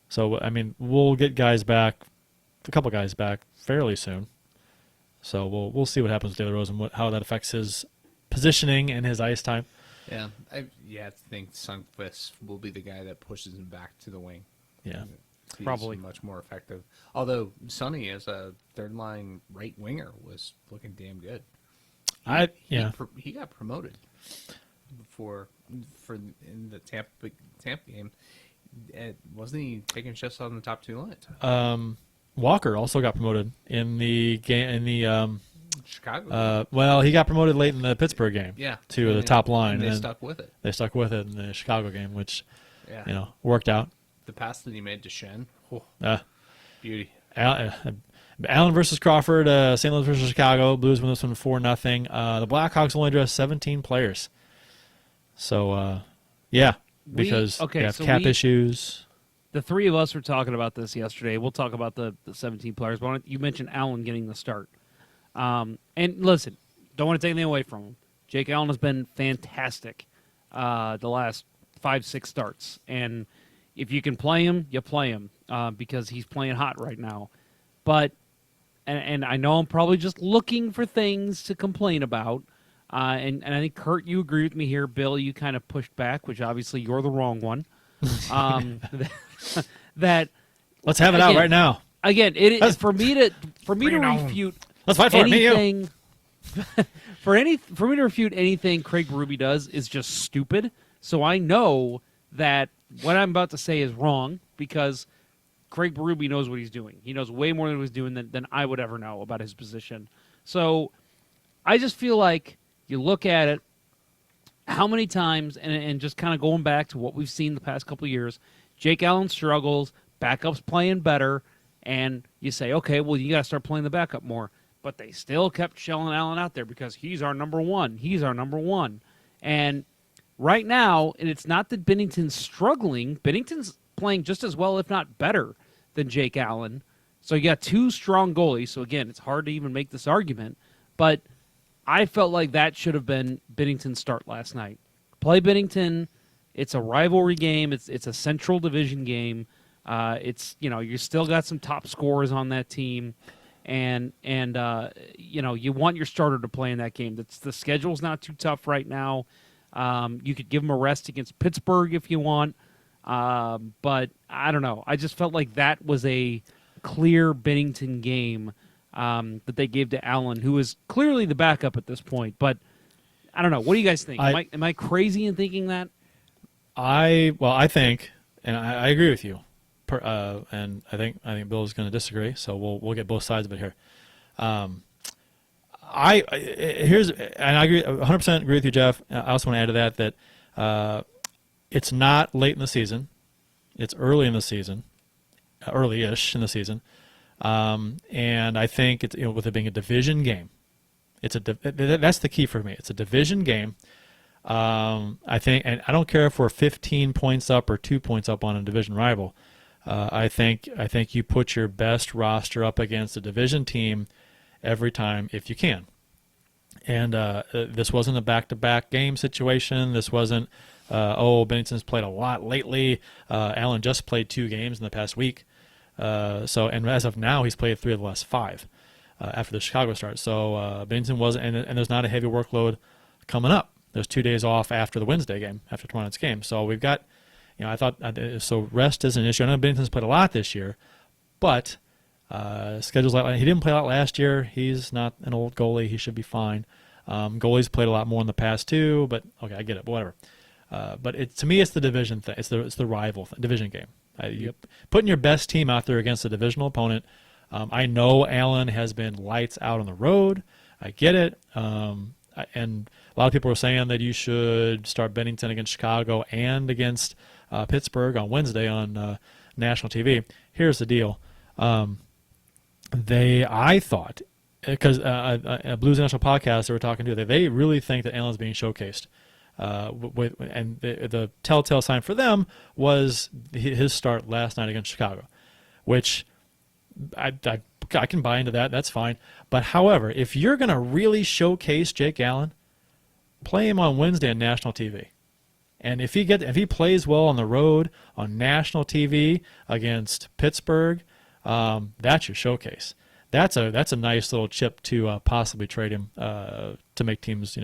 So I mean, we'll get a couple guys back fairly soon. So we'll see what happens with De La Rose and how that affects his positioning and his ice time. Yeah, I think Sundqvist will be the guy that pushes him back to the wing. Yeah. He's Probably. much more effective. Although Sonny, as a third line right winger, was looking damn good. He got promoted for in the Tampa game. Wasn't he taking shifts on the top 2 lines? Walker also got promoted in the game Chicago. well, he got promoted late in the Pittsburgh game. Yeah, To the top line. And they and stuck with it. They stuck with it in the Chicago game, which Yeah, worked out. the pass that he made to Shen, beauty. Allen versus Crawford, St. Louis versus Chicago. Blues win this one 4-0. The Blackhawks only dressed 17 players. So, because they have cap issues. The three of us were talking about this yesterday. We'll talk about the 17 players. But you mentioned Allen getting the start. And listen, don't want to take anything away from him. Jake Allen has been fantastic the last 5-6 starts. And if you can play him, you play him because he's playing hot right now. But, and I know I'm probably just looking for things to complain about. And I think, Kurt, you agree with me here. Bill, you kind of pushed back, which obviously you're the wrong one. That Let's have it out right now. again, for me to refute Let's fight for it, me and you. anything for me to refute anything Craig Berube does is just stupid. So I know that what I'm about to say is wrong because Craig Berube knows what he's doing. He knows way more than he's doing than I would ever know about his position. So I just feel like you look at it, how many times, and just kind of going back to what we've seen the past couple of years, Jake Allen struggles, backups playing better, and you say, okay, well, you got to start playing the backup more. But they still kept shelling Allen out there because he's our number one. He's our number one. And right now, and it's not that Bennington's struggling. Bennington's playing just as well, if not better, than Jake Allen. So you got two strong goalies. So, again, it's hard to even make this argument. But I felt like that should have been Bennington's start last night. Play Bennington. It's a rivalry game. It's a Central Division game. You still got some top scorers on that team. And you want your starter to play in that game. The schedule's not too tough right now. You could give them a rest against Pittsburgh if you want. But I don't know. I just felt like that was a clear Bennington game that they gave to Allen, who is clearly the backup at this point. But I don't know. What do you guys think? Am I crazy in thinking that? I think, and I agree with you. And I think Bill is going to disagree, so we'll get both sides of it here. I agree 100% agree with you, Jeff. I also want to add to that it's not late in the season, it's early in the season, early-ish in the season, and I think it's with it being a division game, that's the key for me. It's a division game. I think, and I don't care if we're 15 points up or 2 points up on a division rival. I think you put your best roster up against a division team every time if you can. And this wasn't a back-to-back game situation. This wasn't, Bennington's played a lot lately. Allen just played 2 games in the past week. And as of now, he's played 3 of the last 5 after the Chicago start. So Bennington wasn't, and there's not a heavy workload coming up. There's 2 days off after the Wednesday game, after tomorrow night's game. So we've got, I thought, so rest is an issue. I know Bennington's played a lot this year, but schedules like he didn't play a lot last year. He's not an old goalie. He should be fine. Goalies played a lot more in the past too, but okay, I get it. But whatever. But to me, it's the division thing. It's the rival division game. Putting your best team out there against a divisional opponent. I know Allen has been lights out on the road. I get it. And a lot of people are saying that you should start Bennington against Chicago and against Pittsburgh on Wednesday on national TV. Here's the deal. I thought, because a Blues National podcast they were talking to, they really think that Allen's being showcased. And the telltale sign for them was his start last night against Chicago, which I can buy into that. That's fine. But however, if you're going to really showcase Jake Allen, play him on Wednesday on national TV. And if he plays well on the road on national TV against Pittsburgh, that's your showcase. That's a nice little chip to possibly trade him to make teams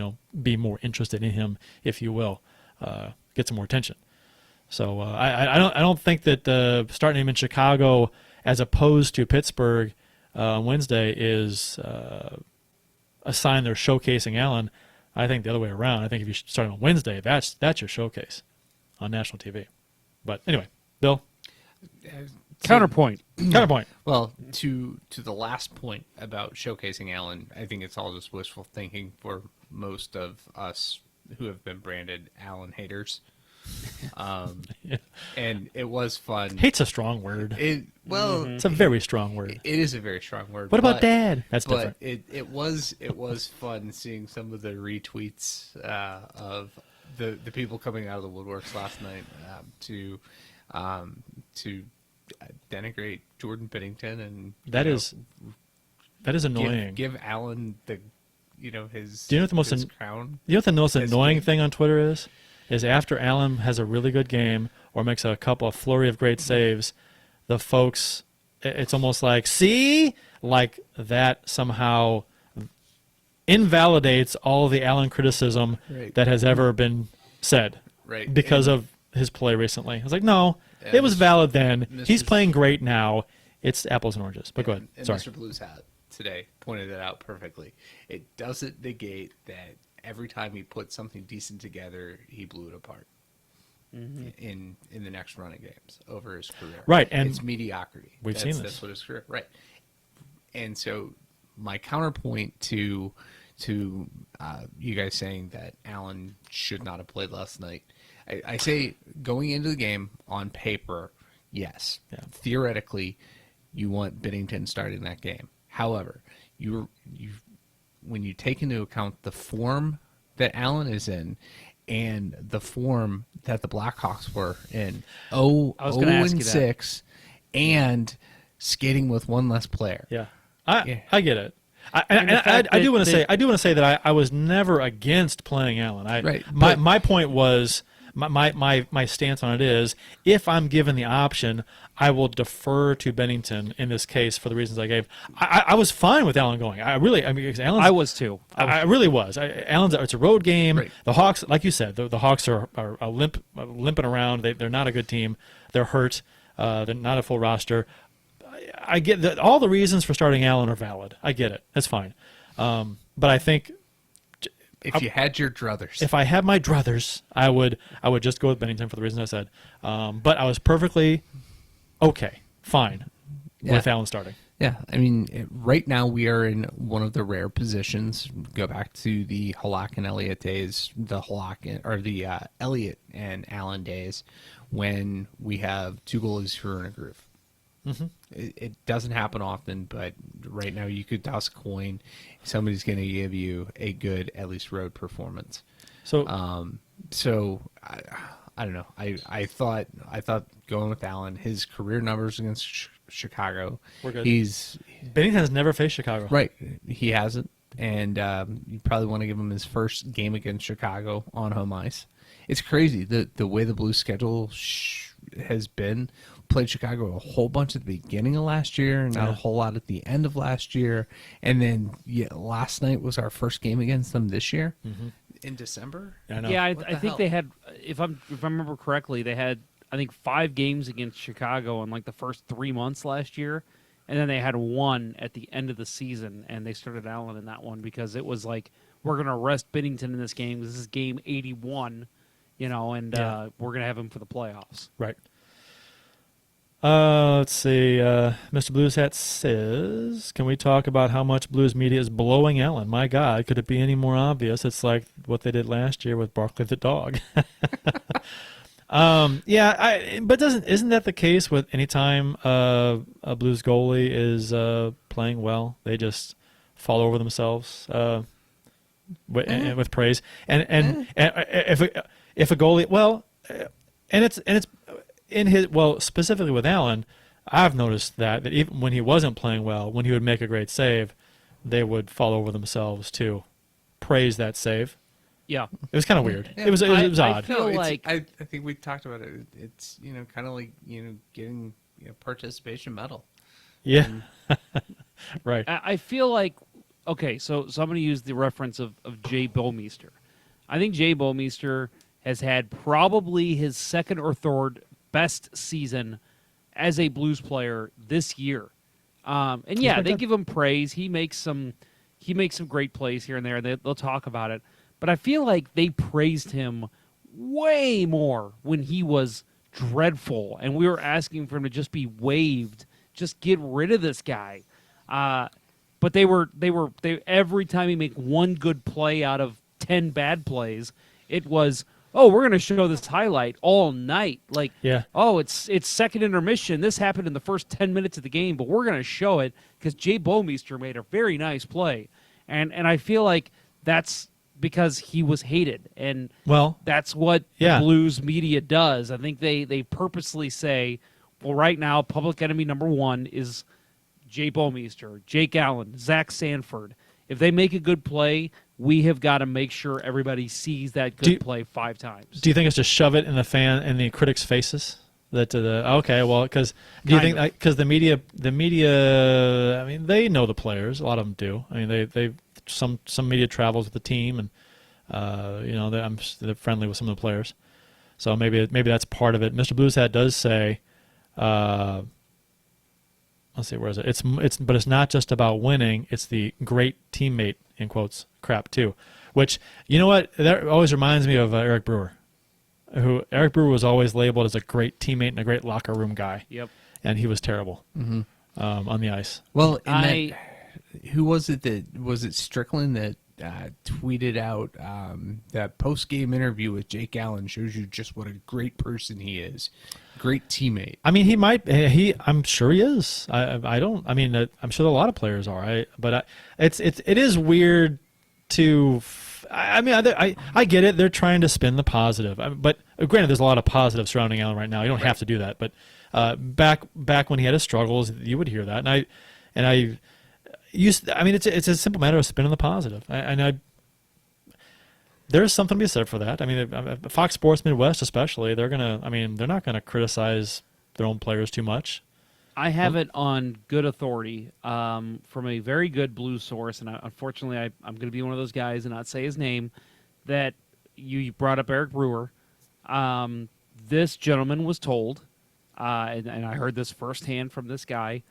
be more interested in him, if you will, get some more attention. So I don't think that starting him in Chicago as opposed to Pittsburgh on Wednesday is a sign they're showcasing Allen. I think the other way around. I think if you start on Wednesday, that's your showcase on national TV. But anyway, Bill. Counterpoint. Well, to the last point about showcasing Allen, I think it's all just wishful thinking for most of us who have been branded Allen haters. Yeah. And it was fun. Hate's a strong word. It's a very strong word. It is a very strong word. What about Dad? That's different. It was fun seeing some of the retweets of the people coming out of the woodworks last night to denigrate Jordan Binnington, and that is annoying. Give Allen his. Do you know what the most crown? You know what the most annoying thing on Twitter is? Is after Allen has a really good game or makes a couple of flurry of great saves, the folks, it's almost like, see? Like that somehow invalidates all of the Allen criticism that has ever been said because of his play recently. I was like, no, it was valid then. He's playing great now. It's apples and oranges. But go ahead. And Sorry. Mr. Blues Hat today pointed it out perfectly. It doesn't negate that every time he put something decent together, he blew it apart. in the next run of games over his career. Right, and it's mediocrity. We've seen this. That's what his career. Right. And so my counterpoint to you guys saying that Allen should not have played last night, I say going into the game on paper, yes, theoretically, you want Binnington starting that game. However, when you take into account the form that Allen is in and the form that the Blackhawks were in, 0-6, and skating with one less player. Yeah, I get it. I do want to say that I was never against playing Allen. Right, my point was my stance on it is if I'm given the option, I will defer to Binnington in this case for the reasons I gave. I was fine with Allen going. I mean, I was too. I really was. Allen's it's a road game. Right. The Hawks, like you said, the Hawks are limping around. They're not a good team. They're hurt. They're not a full roster. I get that all the reasons for starting Allen are valid. I get it. That's fine. But I think if you had your druthers, if I had my druthers, I would just go with Binnington for the reasons I said. But I was perfectly okay, fine with Allen starting. Yeah, I mean, right now we are in one of the rare positions. Go back to the Halak and Elliott days, the Elliott and Allen days, when we have two goalies who are in a groove. Mm-hmm. It doesn't happen often, but right now you could toss a coin. Somebody's going to give you a good, at least road performance. So, I don't know. I thought going with Allen, his career numbers against Chicago, we're good. Binnington has never faced Chicago. Right, he hasn't, and you probably want to give him his first game against Chicago on home ice. It's crazy the way the Blues schedule has been. Played Chicago a whole bunch at the beginning of last year, not a whole lot at the end of last year, and then last night was our first game against them this year in December. I know. Yeah, I think they had, if I remember correctly, they had I think 5 games against Chicago in like the first 3 months last year, and then they had one at the end of the season, and they started Allen in that one because it was like we're going to rest Binnington in this game. This is game 81, and we're going to have him for the playoffs. Right. Let's see. Mr. Blues Hat says, can we talk about how much Blues media is blowing Allen? My God, could it be any more obvious? It's like what they did last year with Barkley the dog. But isn't that the case with any time a Blues goalie is playing well? They just fall over themselves with praise. And if a goalie, it's in his, specifically with Allen, I've noticed that even when he wasn't playing well, when he would make a great save, they would fall over themselves to praise that save. Yeah, it was kind of weird. Yeah, it was odd. I feel like I think we talked about it. It's kind of like getting participation medal. Yeah, right. I feel like so I'm going to use the reference of Jay Bouwmeester. I think Jay Bouwmeester has had probably his second or third best season as a Blues player this year. They give him praise. He makes some great plays here and there. They'll talk about it. But I feel like they praised him way more when he was dreadful, and we were asking for him to just be waived, just get rid of this guy. But they every time he make one good play out of 10 bad plays, it was, we're going to show this highlight all night. Like, it's second intermission. This happened in the first 10 minutes of the game, but we're going to show it because Jay Bouwmeester made a very nice play. And I feel like that's because he was hated. And that's what the Blues media does. I think they purposely say, well, right now, public enemy number 1 is Jay Bouwmeester, Jake Allen, Zach Sanford. If they make a good play, we have got to make sure everybody sees that good play 5 times. Do you think it's to shove it in the critics' faces? Because do you think because the media, I mean, they know the players. A lot of them do. I mean, they some media travels with the team, and they're friendly with some of the players. So maybe that's part of it. Mr. Blues Hat does say, let's see, where is it? But it's not just about winning. It's the great teammate in quotes crap too. Which, you know what, that always reminds me of Eric Brewer. who Eric Brewer was always labeled as a great teammate and a great locker room guy. Yep. And he was terrible on the ice. Well, who was it Strickland that tweeted out that post-game interview with Jake Allen shows you just what a great person he is, great teammate. I mean, I'm sure he is. I'm sure a lot of players are. It is weird to. I get it. They're trying to spin the positive, but granted, there's a lot of positives surrounding Allen right now. You don't have to do that, but back when he had his struggles, you would hear that, it's a simple matter of spinning the positive, there's something to be said for that. I mean, Fox Sports Midwest especially, they're not gonna criticize their own players too much. I have it on good authority from a very good Blues source, and unfortunately, I'm going to be one of those guys and not say his name. That you brought up Eric Brewer. This gentleman was told, and I heard this firsthand from this guy,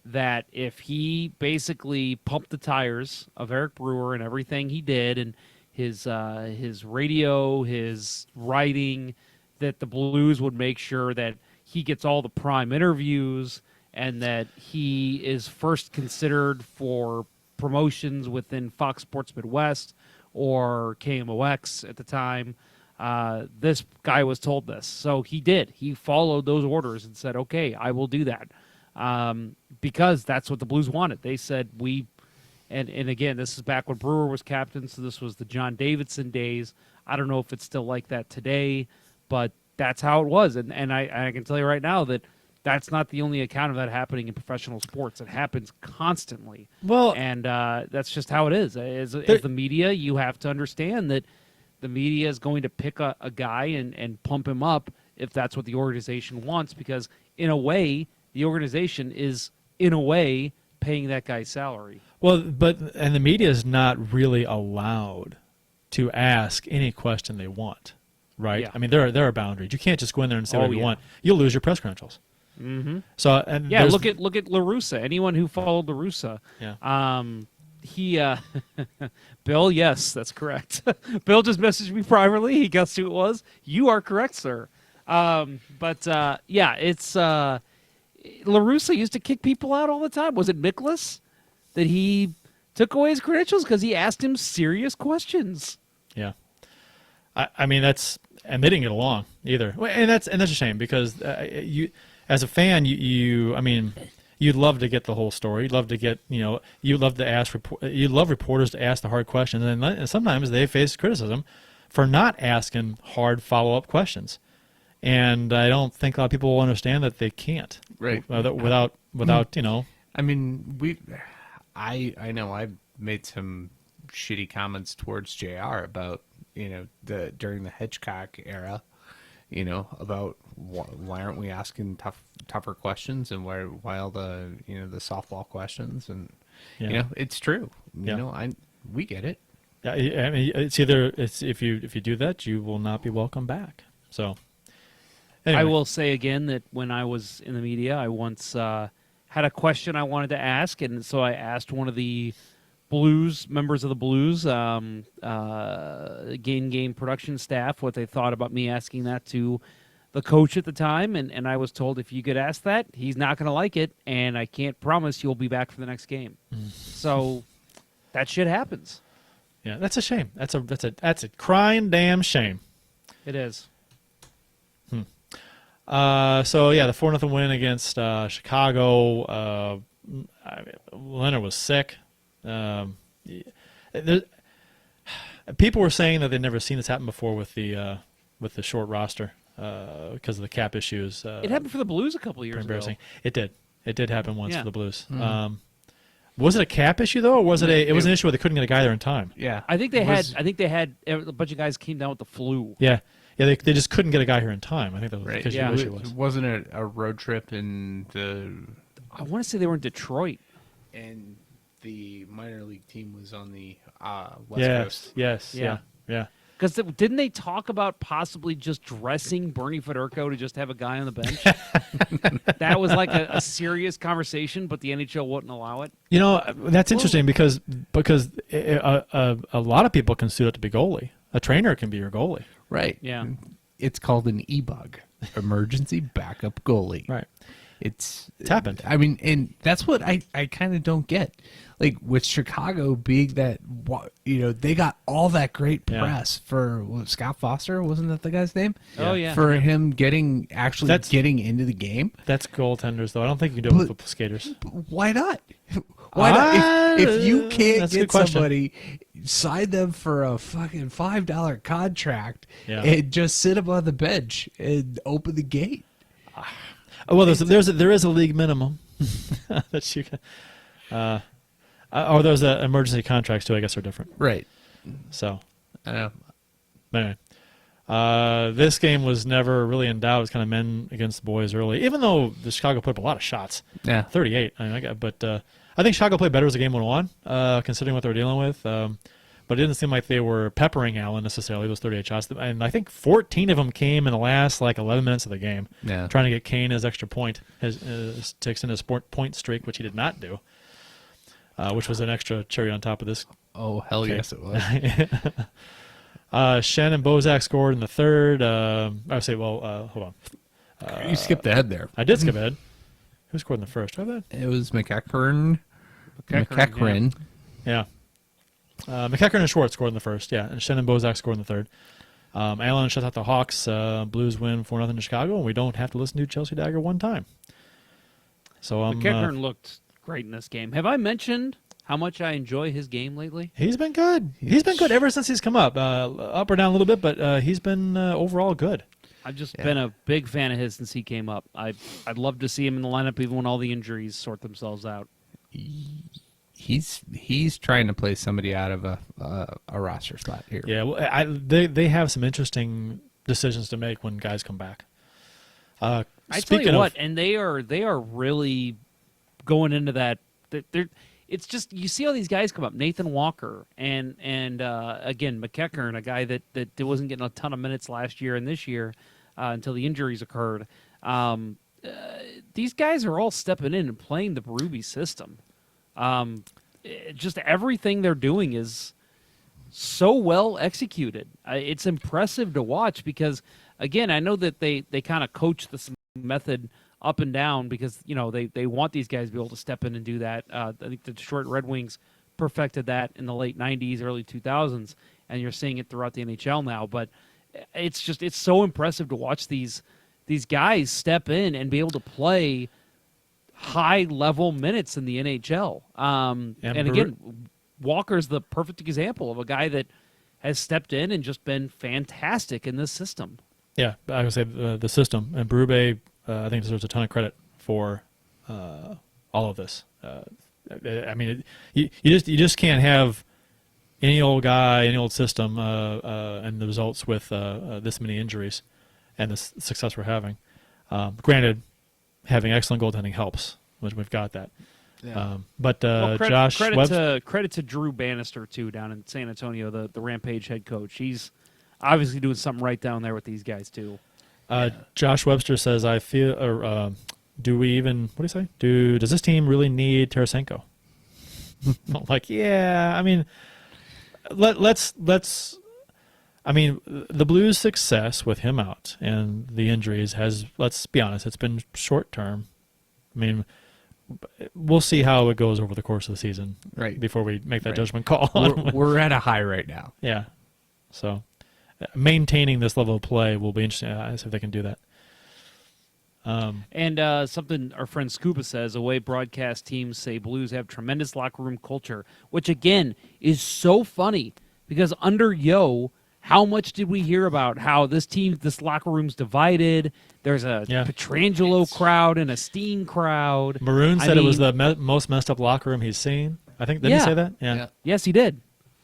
that if he basically pumped the tires of Eric Brewer and everything he did, and his radio, his writing, that the Blues would make sure that he gets all the prime interviews and that he is first considered for promotions within Fox Sports Midwest or KMOX at the time. This guy was told this. So he did. He followed those orders and said, okay, I will do that. Because that's what the Blues wanted. They said and again, this is back when Brewer was captain, so this was the John Davidson days. I don't know if it's still like that today, but that's how it was. And I can tell you right now that that's not the only account of that happening in professional sports. It happens constantly. Well, and that's just how it is. As the media, you have to understand that the media is going to pick a guy and pump him up if that's what the organization wants, because in a way, the organization is, in a way, paying that guy's salary. Well, and the media is not really allowed to ask any question they want, right? Yeah. I mean, there are boundaries. You can't just go in there and say whatever you want. You'll lose your press credentials. Mm-hmm. So look at La Russa. Anyone who followed La Russa, he Bill, yes, that's correct. Bill just messaged me privately. He guessed who it was. You are correct, sir. It's La Russa used to kick people out all the time. Was it Miklas that he took away his credentials because he asked him serious questions? Yeah, I mean, that's admitting it along either, and that's a shame, because you, as a fan, you'd love to get the whole story. You'd love to get, you'd love to ask, you'd love reporters to ask the hard questions, and sometimes they face criticism for not asking hard follow-up questions. And I don't think a lot of people will understand that they can't. Right. Without I mean, I know I've made some shitty comments towards JR about, during the Hitchcock era, about why aren't we asking tougher questions, and why all the, the softball questions, and, it's true. We get it. Yeah, I mean, it's if you do that, you will not be welcome back. So. Anyway. I will say again that when I was in the media, I once had a question I wanted to ask, and so I asked one of the members of the Blues, game production staff, what they thought about me asking that to the coach at the time, and I was told, if you could ask that, he's not going to like it, and I can't promise you'll be back for the next game. So that shit happens. Yeah, that's a shame. That's a crying damn shame. It is. The 4-0 win against Chicago. Leonard was sick. People were saying that they'd never seen this happen before with the short roster because of the cap issues. It happened for the Blues a couple of years ago. It did. It did happen once for the Blues. Mm-hmm. Was it a cap issue though, or was it was an issue where they couldn't get a guy there in time? Yeah, I think they had a bunch of guys came down with the flu. Yeah. Yeah, they just couldn't get a guy here in time. I think that was right. the issue was. Wasn't it a road trip in the... I want to say they were in Detroit. And the minor league team was on the West Coast. Yes, yeah. Because didn't they talk about possibly just dressing Bernie Federko to just have a guy on the bench? That was like a serious conversation, but the NHL wouldn't allow it. That's interesting because a lot of people can suit up to be goalie. A trainer can be your goalie. Right. Yeah. it's called an e-bug, emergency backup goalie. Right. It's happened. I mean, and that's what I kind of don't get. Like with Chicago being that, they got all that great press for Scott Foster, wasn't that the guy's name? Oh, yeah. For him getting into the game. That's goaltenders, though. I don't think you can do it with skaters. Why not? Why not? If you can't that's a get good question. somebody, sign them for a fucking $5 contract Yeah. and just sit them on the bench and open the gate. Oh, well, there is a league minimum that you can. Or those emergency contracts too. I guess are different. Right. So, I know. anyway, this game was never really in doubt. It was kind of men against boys early, even though the Chicago put up a lot of shots. Yeah. 38. But I think Chicago played better as the game went on, considering what they were dealing with. But it didn't seem like they were peppering Allen necessarily, those 38 shots. And I think 14 of them came in the last 11 minutes of the game, trying to get Kane his extra point, to extend his point streak, which he did not do, which was an extra cherry on top of this. Oh, hell yes it was. Shen and Bozak scored in the third. Hold on. You skipped ahead there. I did skip ahead. Who scored in the first? Do I have that? It was McEachern. Yeah. McEachern and Schwartz scored in the first, and Shen and Bozak scored in the third. Allen shuts out the Hawks. Blues win 4-0 to Chicago, and we don't have to listen to Chelsea Dagger one time. So McEachern looked great in this game. Have I mentioned how much I enjoy his game lately? He's been good. He's been good ever since he's come up. Up or down a little bit, but he's been overall good. I've just been a big fan of his since he came up. I'd love to see him in the lineup even when all the injuries sort themselves out. He's trying to play somebody out of a roster spot here. Yeah, well, they have some interesting decisions to make when guys come back. I tell you what, and they are really going into that. It's just you see all these guys come up, Nathan Walker and again McEachern, a guy that wasn't getting a ton of minutes last year and this year until the injuries occurred. These guys are all stepping in and playing the Berube system. Just everything they're doing is so well executed. It's impressive to watch because, again, I know that they kind of coach this method up and down because, they want these guys to be able to step in and do that. I think the Detroit Red Wings perfected that in the late 90s, early 2000s, and you're seeing it throughout the NHL now. But it's so impressive to watch these guys step in and be able to play high-level minutes in the NHL. And again, Walker's the perfect example of a guy that has stepped in and just been fantastic in this system. Yeah, I would say the system. And Berube, I think, deserves a ton of credit for all of this. You just can't have any old guy, any old system, and the results with this many injuries and the success we're having. Granted, having excellent goaltending helps, which we've got that. Yeah. Josh credit to Drew Bannister too down in San Antonio, the Rampage head coach. He's obviously doing something right down there with these guys too. Josh Webster says, "I feel, or do we even? What do you say? Does this team really need Tarasenko?" I'm like, yeah. I mean, let's. I mean, the Blues' success with him out and the injuries has, let's be honest, it's been short term. I mean, we'll see how it goes over the course of the season, right? Before we make that judgment call. We're at a high right now. Yeah. So maintaining this level of play will be interesting. I see if they can do that. And something our friend Scuba says, away broadcast teams say Blues have tremendous locker room culture, which again is so funny because under Yo, how much did we hear about how this locker room's divided? There's a Pietrangelo crowd and a Steen crowd. Maroon said it was the most messed up locker room he's seen. I think, did he say that? Yeah. Yes, he did.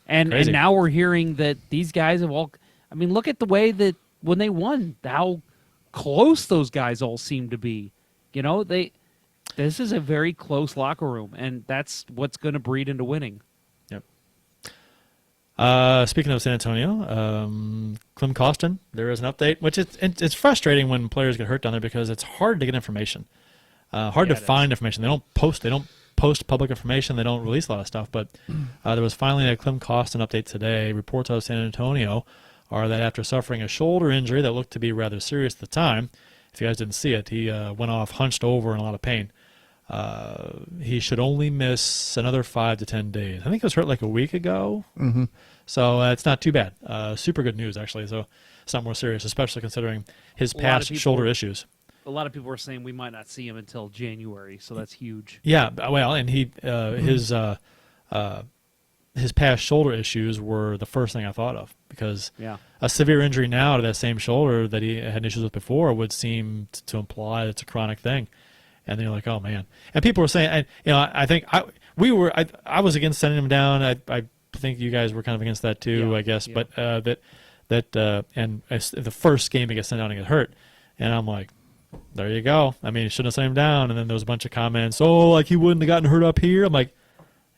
And now we're hearing that these guys have all, I mean, look at the way that when they won, how close those guys all seem to be. This is a very close locker room, and that's what's going to breed into winning. Speaking of San Antonio, Klim Kostin, there is an update, which it's frustrating when players get hurt down there because it's hard to get information, hard to find information. They don't post public information. They don't release a lot of stuff. But there was finally a Klim Kostin update today. Reports out of San Antonio are that after suffering a shoulder injury that looked to be rather serious at the time, if you guys didn't see it, he went off hunched over in a lot of pain. He should only miss another 5 to 10 days. I think it was hurt like a week ago. Mm-hmm. So it's not too bad. Super good news, actually. So it's not more serious, especially considering his past shoulder issues. A lot of people were saying we might not see him until January, so that's huge. Yeah, well, and his past shoulder issues were the first thing I thought of, because a severe injury now to that same shoulder that he had issues with before would seem to imply it's a chronic thing. And then you're like, oh man. And people were saying, I think I was against sending him down. I think you guys were kind of against that too, I guess. Yeah. But and the first game he gets sent down and get hurt, and I'm like, there you go. I mean, he shouldn't have sent him down. And then there was a bunch of comments, like he wouldn't have gotten hurt up here. I'm like,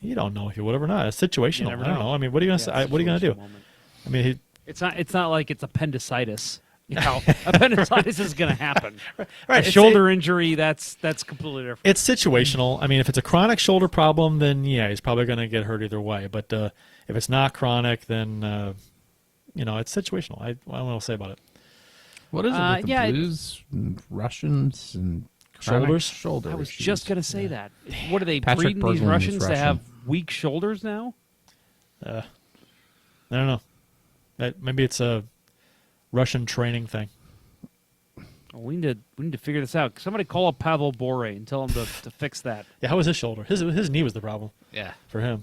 you don't know if he would have or not. It's situational. I don't know. I mean, what are you gonna say? What are you gonna do? Moment. I mean, it's not like it's appendicitis. Appendicitis is going to happen. Right. A shoulder injury, that's completely different. It's situational. I mean, if it's a chronic shoulder problem, then he's probably going to get hurt either way. But if it's not chronic, then it's situational. I don't know what to say about it. What is it with the Blues and Russians and shoulder I was issues? Just going to say that. What are they Patrick breeding these Berglund Russians is to have weak shoulders now? I don't know. Maybe it's a Russian training thing. Well, we need to figure this out. Somebody call up Pavel Bore and tell him to fix that. Yeah, how was his shoulder? His knee was the problem. Yeah, for him.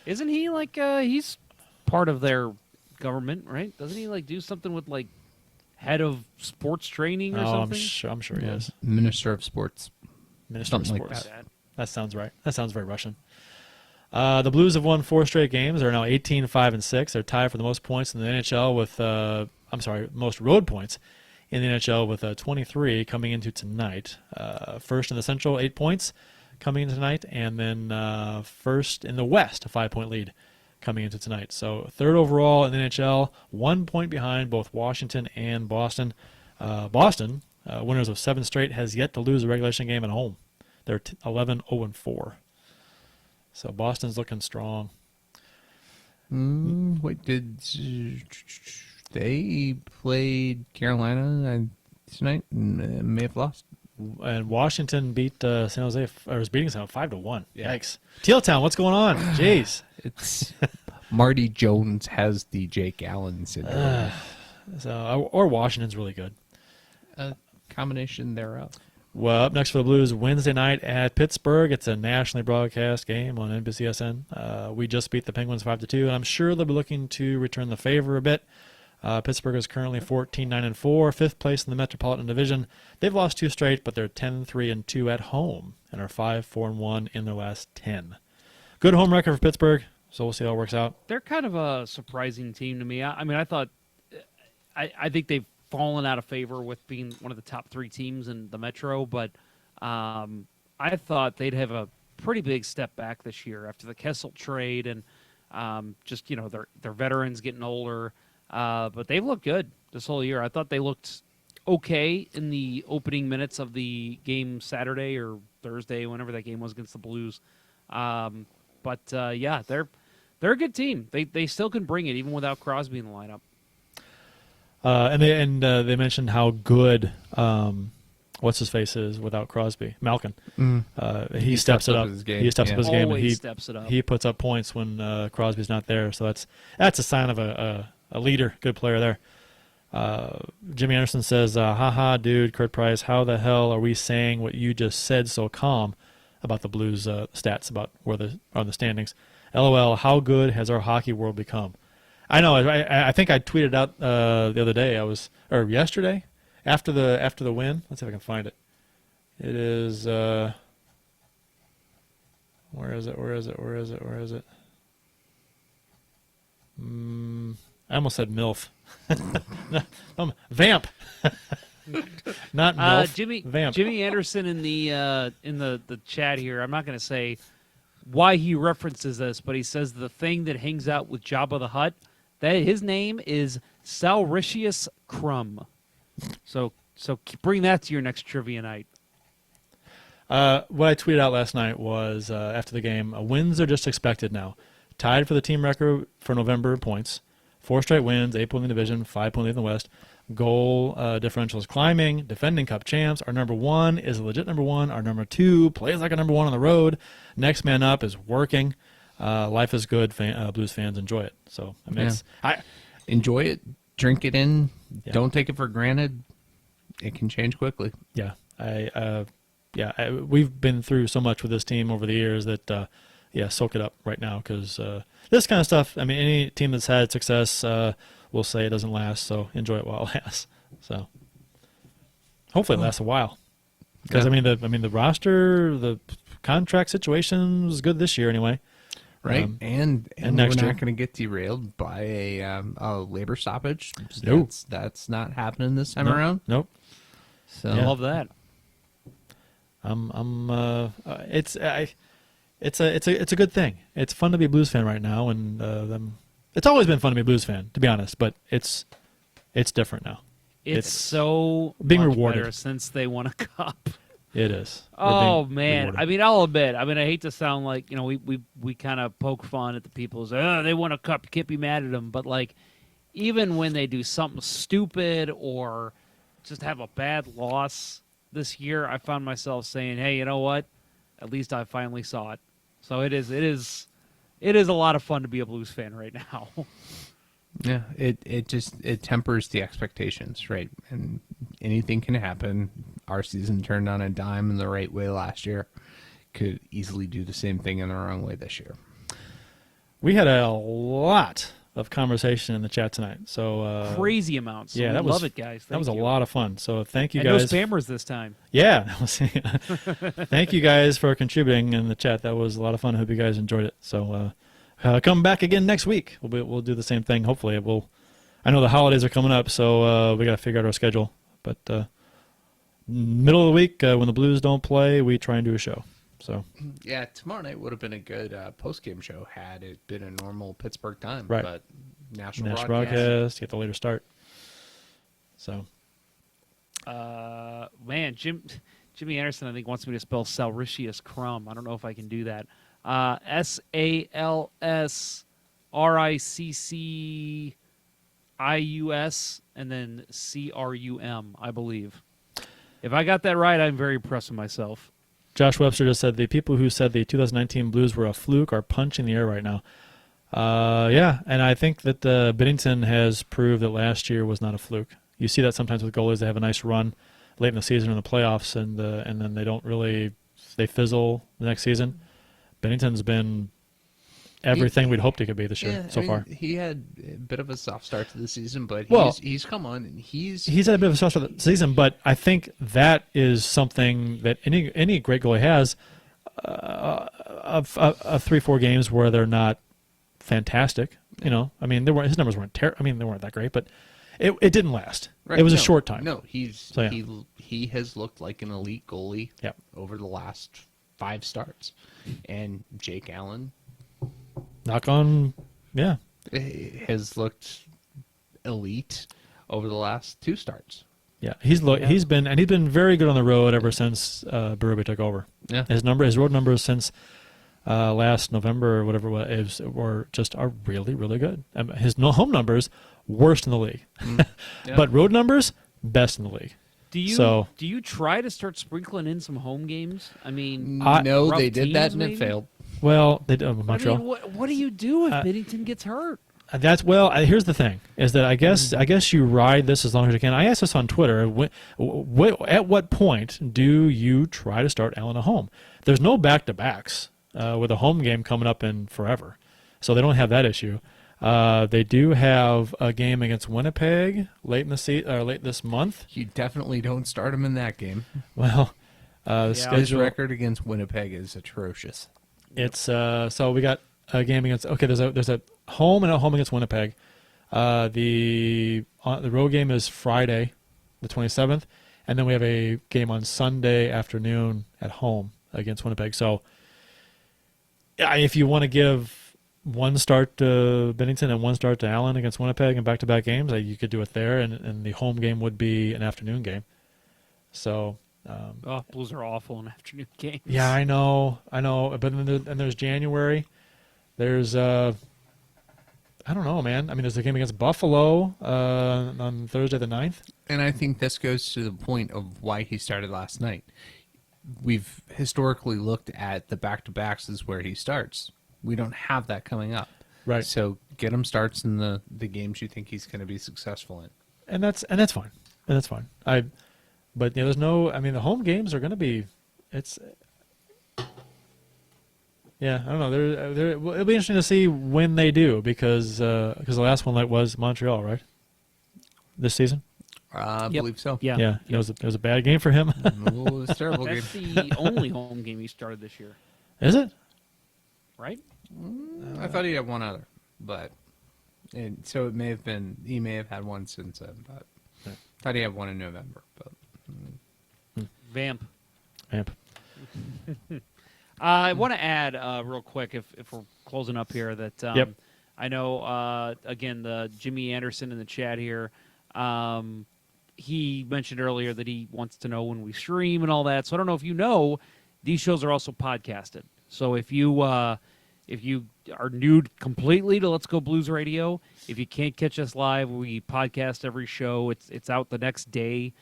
Isn't he like he's part of their government, right? Doesn't he like do something with like head of sports training or something? I'm sure he is. Minister of Sports. Minister of Sports. Like that sounds right. That sounds very Russian. The Blues have won 4 straight games. They're now 18-5-6. They're tied for the most points in the NHL with most road points in the NHL with 23 coming into tonight. First in the Central, 8 points coming into tonight, and then first in the West, a 5-point lead coming into tonight. So third overall in the NHL, 1 point behind both Washington and Boston. Boston, winners of 7 straight, has yet to lose a regulation game at home. They're 11-0-4. So Boston's looking strong. Wait, did they played Carolina tonight and may have lost? And Washington beat San Jose, or was beating San Jose 5-1. Yikes! Teal Town, what's going on? Jeez, it's Marty Jones has the Jake Allen syndrome. Or Washington's really good. A combination thereof. Well, up next for the Blues, Wednesday night at Pittsburgh. It's a nationally broadcast game on NBCSN. We just beat the Penguins 5-2, and I'm sure they'll be looking to return the favor a bit. Pittsburgh is currently 14-9-4, fifth place in the Metropolitan Division. They've lost 2 straight, but they're 10-3-2 at home and are 5-4-1 in their last 10. Good home record for Pittsburgh, so we'll see how it works out. They're kind of a surprising team to me. I mean, I think they've fallen out of favor with being one of the top 3 teams in the Metro, but I thought they'd have a pretty big step back this year after the Kessel trade and just their veterans getting older. But they've looked good this whole year. I thought they looked okay in the opening minutes of the game Saturday or Thursday, whenever that game was against the Blues. But they're a good team. They still can bring it even without Crosby in the lineup. And they mentioned how good what's his face is without Crosby, Malkin. He steps it up. He steps up his game, and steps it up. He puts up points when Crosby's not there. So that's a sign of a leader, good player there. Jimmy Anderson says, haha, dude, Kurt Price, how the hell are we saying what you just said so calm about the Blues stats, about where they are in the standings? LOL, how good has our hockey world become? I know. I think I tweeted out the other day. Yesterday, after the win. Let's see if I can find it. It is. Where is it? I almost said MILF. Vamp. Not MILF. Vamp. Jimmy Anderson in the chat here. I'm not going to say why he references this, but he says the thing that hangs out with Jabba the Hutt. That his name is Salricius Crumb. So bring that to your next trivia night. What I tweeted out last night was after the game, wins are just expected now. Tied for the team record for November points, 4 straight wins, 8-point in the division, 5-point in the West. Goal differential is climbing. Defending Cup champs. Our number 1 is a legit number 1. Our number 2 plays like a number 1 on the road. Next man up is working. Life is good. Blues fans enjoy it. So I mean, Enjoy it. Drink it in. Yeah. Don't take it for granted. It can change quickly. Yeah, we've been through so much with this team over the years that, soak it up right now because this kind of stuff. I mean, any team that's had success will say it doesn't last, so enjoy it while it lasts. So hopefully it lasts a while because Yeah. I mean the roster, the contract situation was good this year anyway. Right, and next we're year. not going to get derailed by a labor stoppage. No. That's not happening this time Nope. around. Nope. So I love that. It's a good thing. It's fun to be a Blues fan right now, and it's always been fun to be a Blues fan, to be honest. But it's different now. It's so being much rewarded. better since they won a cup. It is. We're Oh being man! rewarded. I mean, I'll admit. I mean, I hate to sound like we kind of poke fun at the people who say, "Oh, they won a cup. You can't be mad at them." But like, even when they do something stupid or just have a bad loss this year, I found myself saying, "Hey, you know what? At least I finally saw it." So it is a lot of fun to be a Blues fan right now. yeah, it tempers the expectations, right? And anything can happen. Our season turned on a dime in the right way last year. Could easily do the same thing in the wrong way this year. We had a lot of conversation in the chat tonight. So Crazy amounts. So yeah, we that was love it, guys. that was a Thank you. lot of fun. So thank you And guys. no spammers this time. Yeah, that was- thank you guys for contributing in the chat. That was a lot of fun. I hope you guys enjoyed it. So come back again next week. We'll do the same thing. Hopefully, I know the holidays are coming up, so we got to figure out our schedule. But middle of the week when the Blues don't play, we try and do a show. So Yeah, tomorrow night would have been a good post-game show had it been a normal Pittsburgh time. Right. But national national broadcast. broadcast, get the later start. So Man, Jimmy Anderson, I think, wants me to spell Salricius Crumb. I don't know if I can do that. SALSRICCIUS and then CRUM, I believe. If I got that right, I'm very impressed with myself. Josh Webster just said the people who said the 2019 Blues were a fluke are punching the air right now. Yeah, and I think that Binnington has proved that last year was not a fluke. You see that sometimes with goalies; they have a nice run late in the season in the playoffs, and then they fizzle the next season. Binnington's been everything we'd hoped he could be this year so far. He had a bit of a soft start to the season, but Well, he's come on and he's He's had a bit of a soft start to the season, but I think that is something that any great goalie has. Of 3-4 games where they're not fantastic, I mean, his numbers weren't I mean, they weren't that great, but it didn't last. Right, It was a no, short time. No, So, yeah. he has looked like an elite goalie Yep. over the last 5 starts, and Jake Allen Knock on, yeah. has looked elite over the last 2 starts. Yeah, he's been very good on the road ever since Berube took over. Yeah. His road numbers since last November or whatever it was are really, really good. His home numbers worst in the league, Yeah. but road numbers best in the league. Do you try to start sprinkling in some home games? I mean, No, rough they did that teams, and it maybe? failed. Well, they did I Montreal. mean, what do you do if Binnington gets hurt? Here's the thing: is that I guess you ride this as long as you can. I asked this on Twitter. At what point do you try to start Allen at home? There's no back-to-backs with a home game coming up in forever, so they don't have that issue. They do have a game against Winnipeg late this month. You definitely don't start him in that game. Well, the His schedule. record against Winnipeg is atrocious. It's so we got a game against. Okay, there's a home and a home against Winnipeg. The road game is Friday, the 27th, and then we have a game on Sunday afternoon at home against Winnipeg. So, if you want to give one start to Binnington and one start to Allen against Winnipeg in back-to-back games, you could do it there, and the home game would be an afternoon game. So. Blues are awful in afternoon games. Yeah, I know. But then there's January. There's I don't know, man. I mean, there's a game against Buffalo on Thursday the 9th. And I think this goes to the point of why he started last night. We've historically looked at the back-to-backs as where he starts. We don't have that coming up. Right. So get him starts in the games you think he's going to be successful in. And that's fine. And that's fine. But there's no. I mean, the home games are going to be. It's. Yeah, I don't know. It'll be interesting to see when they do because the last one was Montreal, right? This season. I believe so. Yeah. Yeah. It was a bad game for him. It was a terrible game. That's the only home game he started this year, Is it? right? I thought he had one other, and so it may have been. He may have had one since then, but I thought he had one in November. But Vamp. Amp. I want to add real quick, if we're closing up here, that Yep. I know, again, the Jimmy Anderson in the chat here, he mentioned earlier that he wants to know when we stream and all that. So I don't know if you know, these shows are also podcasted. So if you are new completely to Let's Go Blues Radio, if you can't catch us live, we podcast every show. It's out the next day,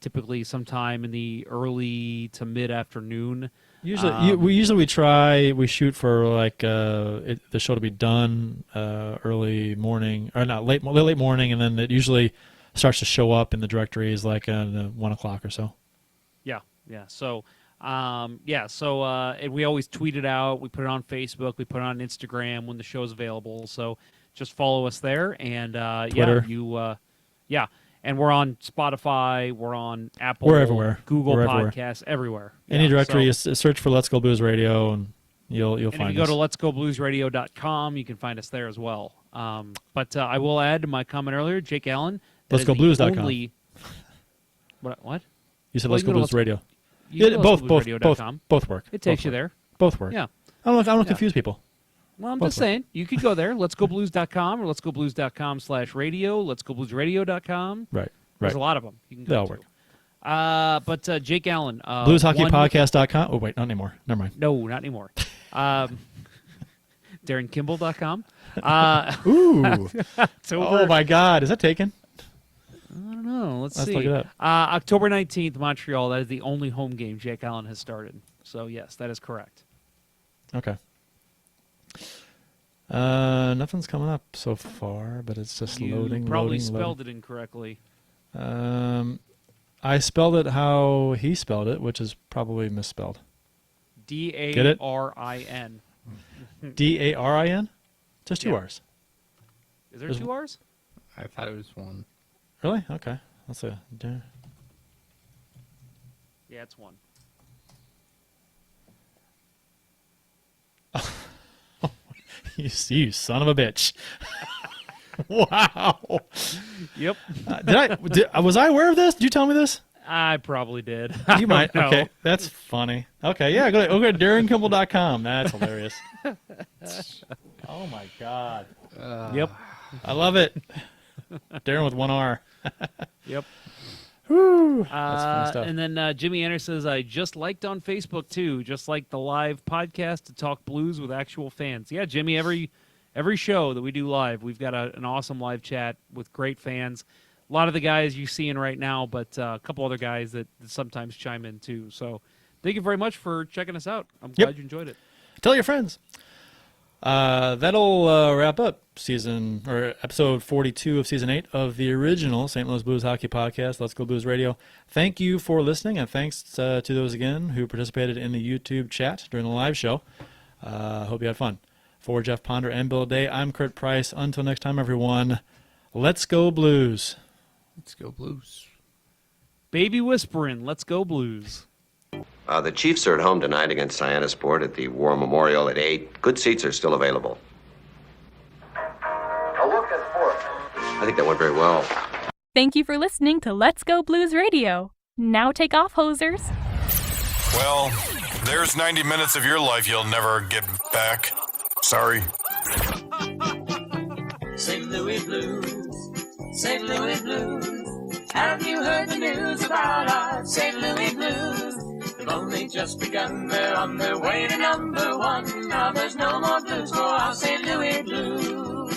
typically sometime in the early to mid-afternoon. Usually, we shoot for like the show to be done early morning or not late morning, and then it usually starts to show up in the directories like 1 o'clock or so. Yeah. So, and we always tweet it out. We put it on Facebook. We put it on Instagram when the show's available. So just follow us there, and Twitter. And we're on Spotify. We're on Apple. We're everywhere. Google We're Podcasts, everywhere. Any Yeah, directory, so- you search for Let's Go Blues Radio, and you'll and find if you us. go to letsgobluesradio.com, you can find us there as well. But I will add to my comment earlier, Jake Allen. that is the Let'sGoBlues.com. only- What? You said Well, Let's you Go can go Blues to Radio. You can go to both letsgobluesradio.com. work. It takes Both you work. there. Both work. Yeah. I don't confuse people. Well, I'm Both just work. saying, you could go there, letsgoblues.com or letsgoblues.com/radio, letsgobluesradio.com. Right. There's a lot of them you can They go all to. work. But Jake Allen. BluesHockeyPodcast.com. Oh, wait, not anymore. Never mind. No, not anymore. DarrenKimball.com. Ooh. It's over. Oh, my God. Is that taken? I don't know. Let's Let's see. look it up. October 19th, Montreal. That is the only home game Jake Allen has started. So, yes, that is correct. Okay. Nothing's coming up so far, but it's just You loading. probably loading, spelled it incorrectly. loading. I spelled it how he spelled it, which is probably misspelled. D-A-R-I-N. D-A-R-I-N? Just two Yeah. R's. Is there There's- 2 R's? I thought it was one. Really? Okay. Let's see. Yeah, it's 1. You son of a bitch. Wow. Yep. Was I aware of this? Did you tell me this? I probably did. You might. know. Okay. That's funny. Okay. Yeah. Go to DarrenKimball.com. That's hilarious. Oh, my God. Yep. I love it. Darren with one R. Yep. Whew. That's fun stuff. And then Jimmy Anderson says, I just liked on Facebook, too. Just like the live podcast to talk blues with actual fans. Yeah, Jimmy, every show that we do live, we've got an awesome live chat with great fans. A lot of the guys you're seeing right now, but a couple other guys that sometimes chime in, too. So thank you very much for checking us out. I'm glad you enjoyed it. Tell your friends. That'll wrap up episode 42 of season 8 of the original St. Louis Blues Hockey Podcast, Let's Go Blues Radio. Thank you for listening, and thanks to those again who participated in the YouTube chat during the live show. Hope you had fun. For Jeff Ponder and Bill Day, I'm Kurt Price. Until next time, everyone, let's go Blues. Let's go Blues. Baby whispering, let's go Blues. The Chiefs are at home tonight against Sport at the War Memorial at 8. Good seats are still available. A look at fourth. I think that went very well. Thank you for listening to Let's Go Blues Radio. Now take off, hosers. Well, there's 90 minutes of your life you'll never get back. Sorry. St. Louis Blues, St. Louis Blues. Have you heard the news about our St. Louis Blues? They've only just begun, they're on their way to #1. Now there's no more blues for our St. Louis Blues.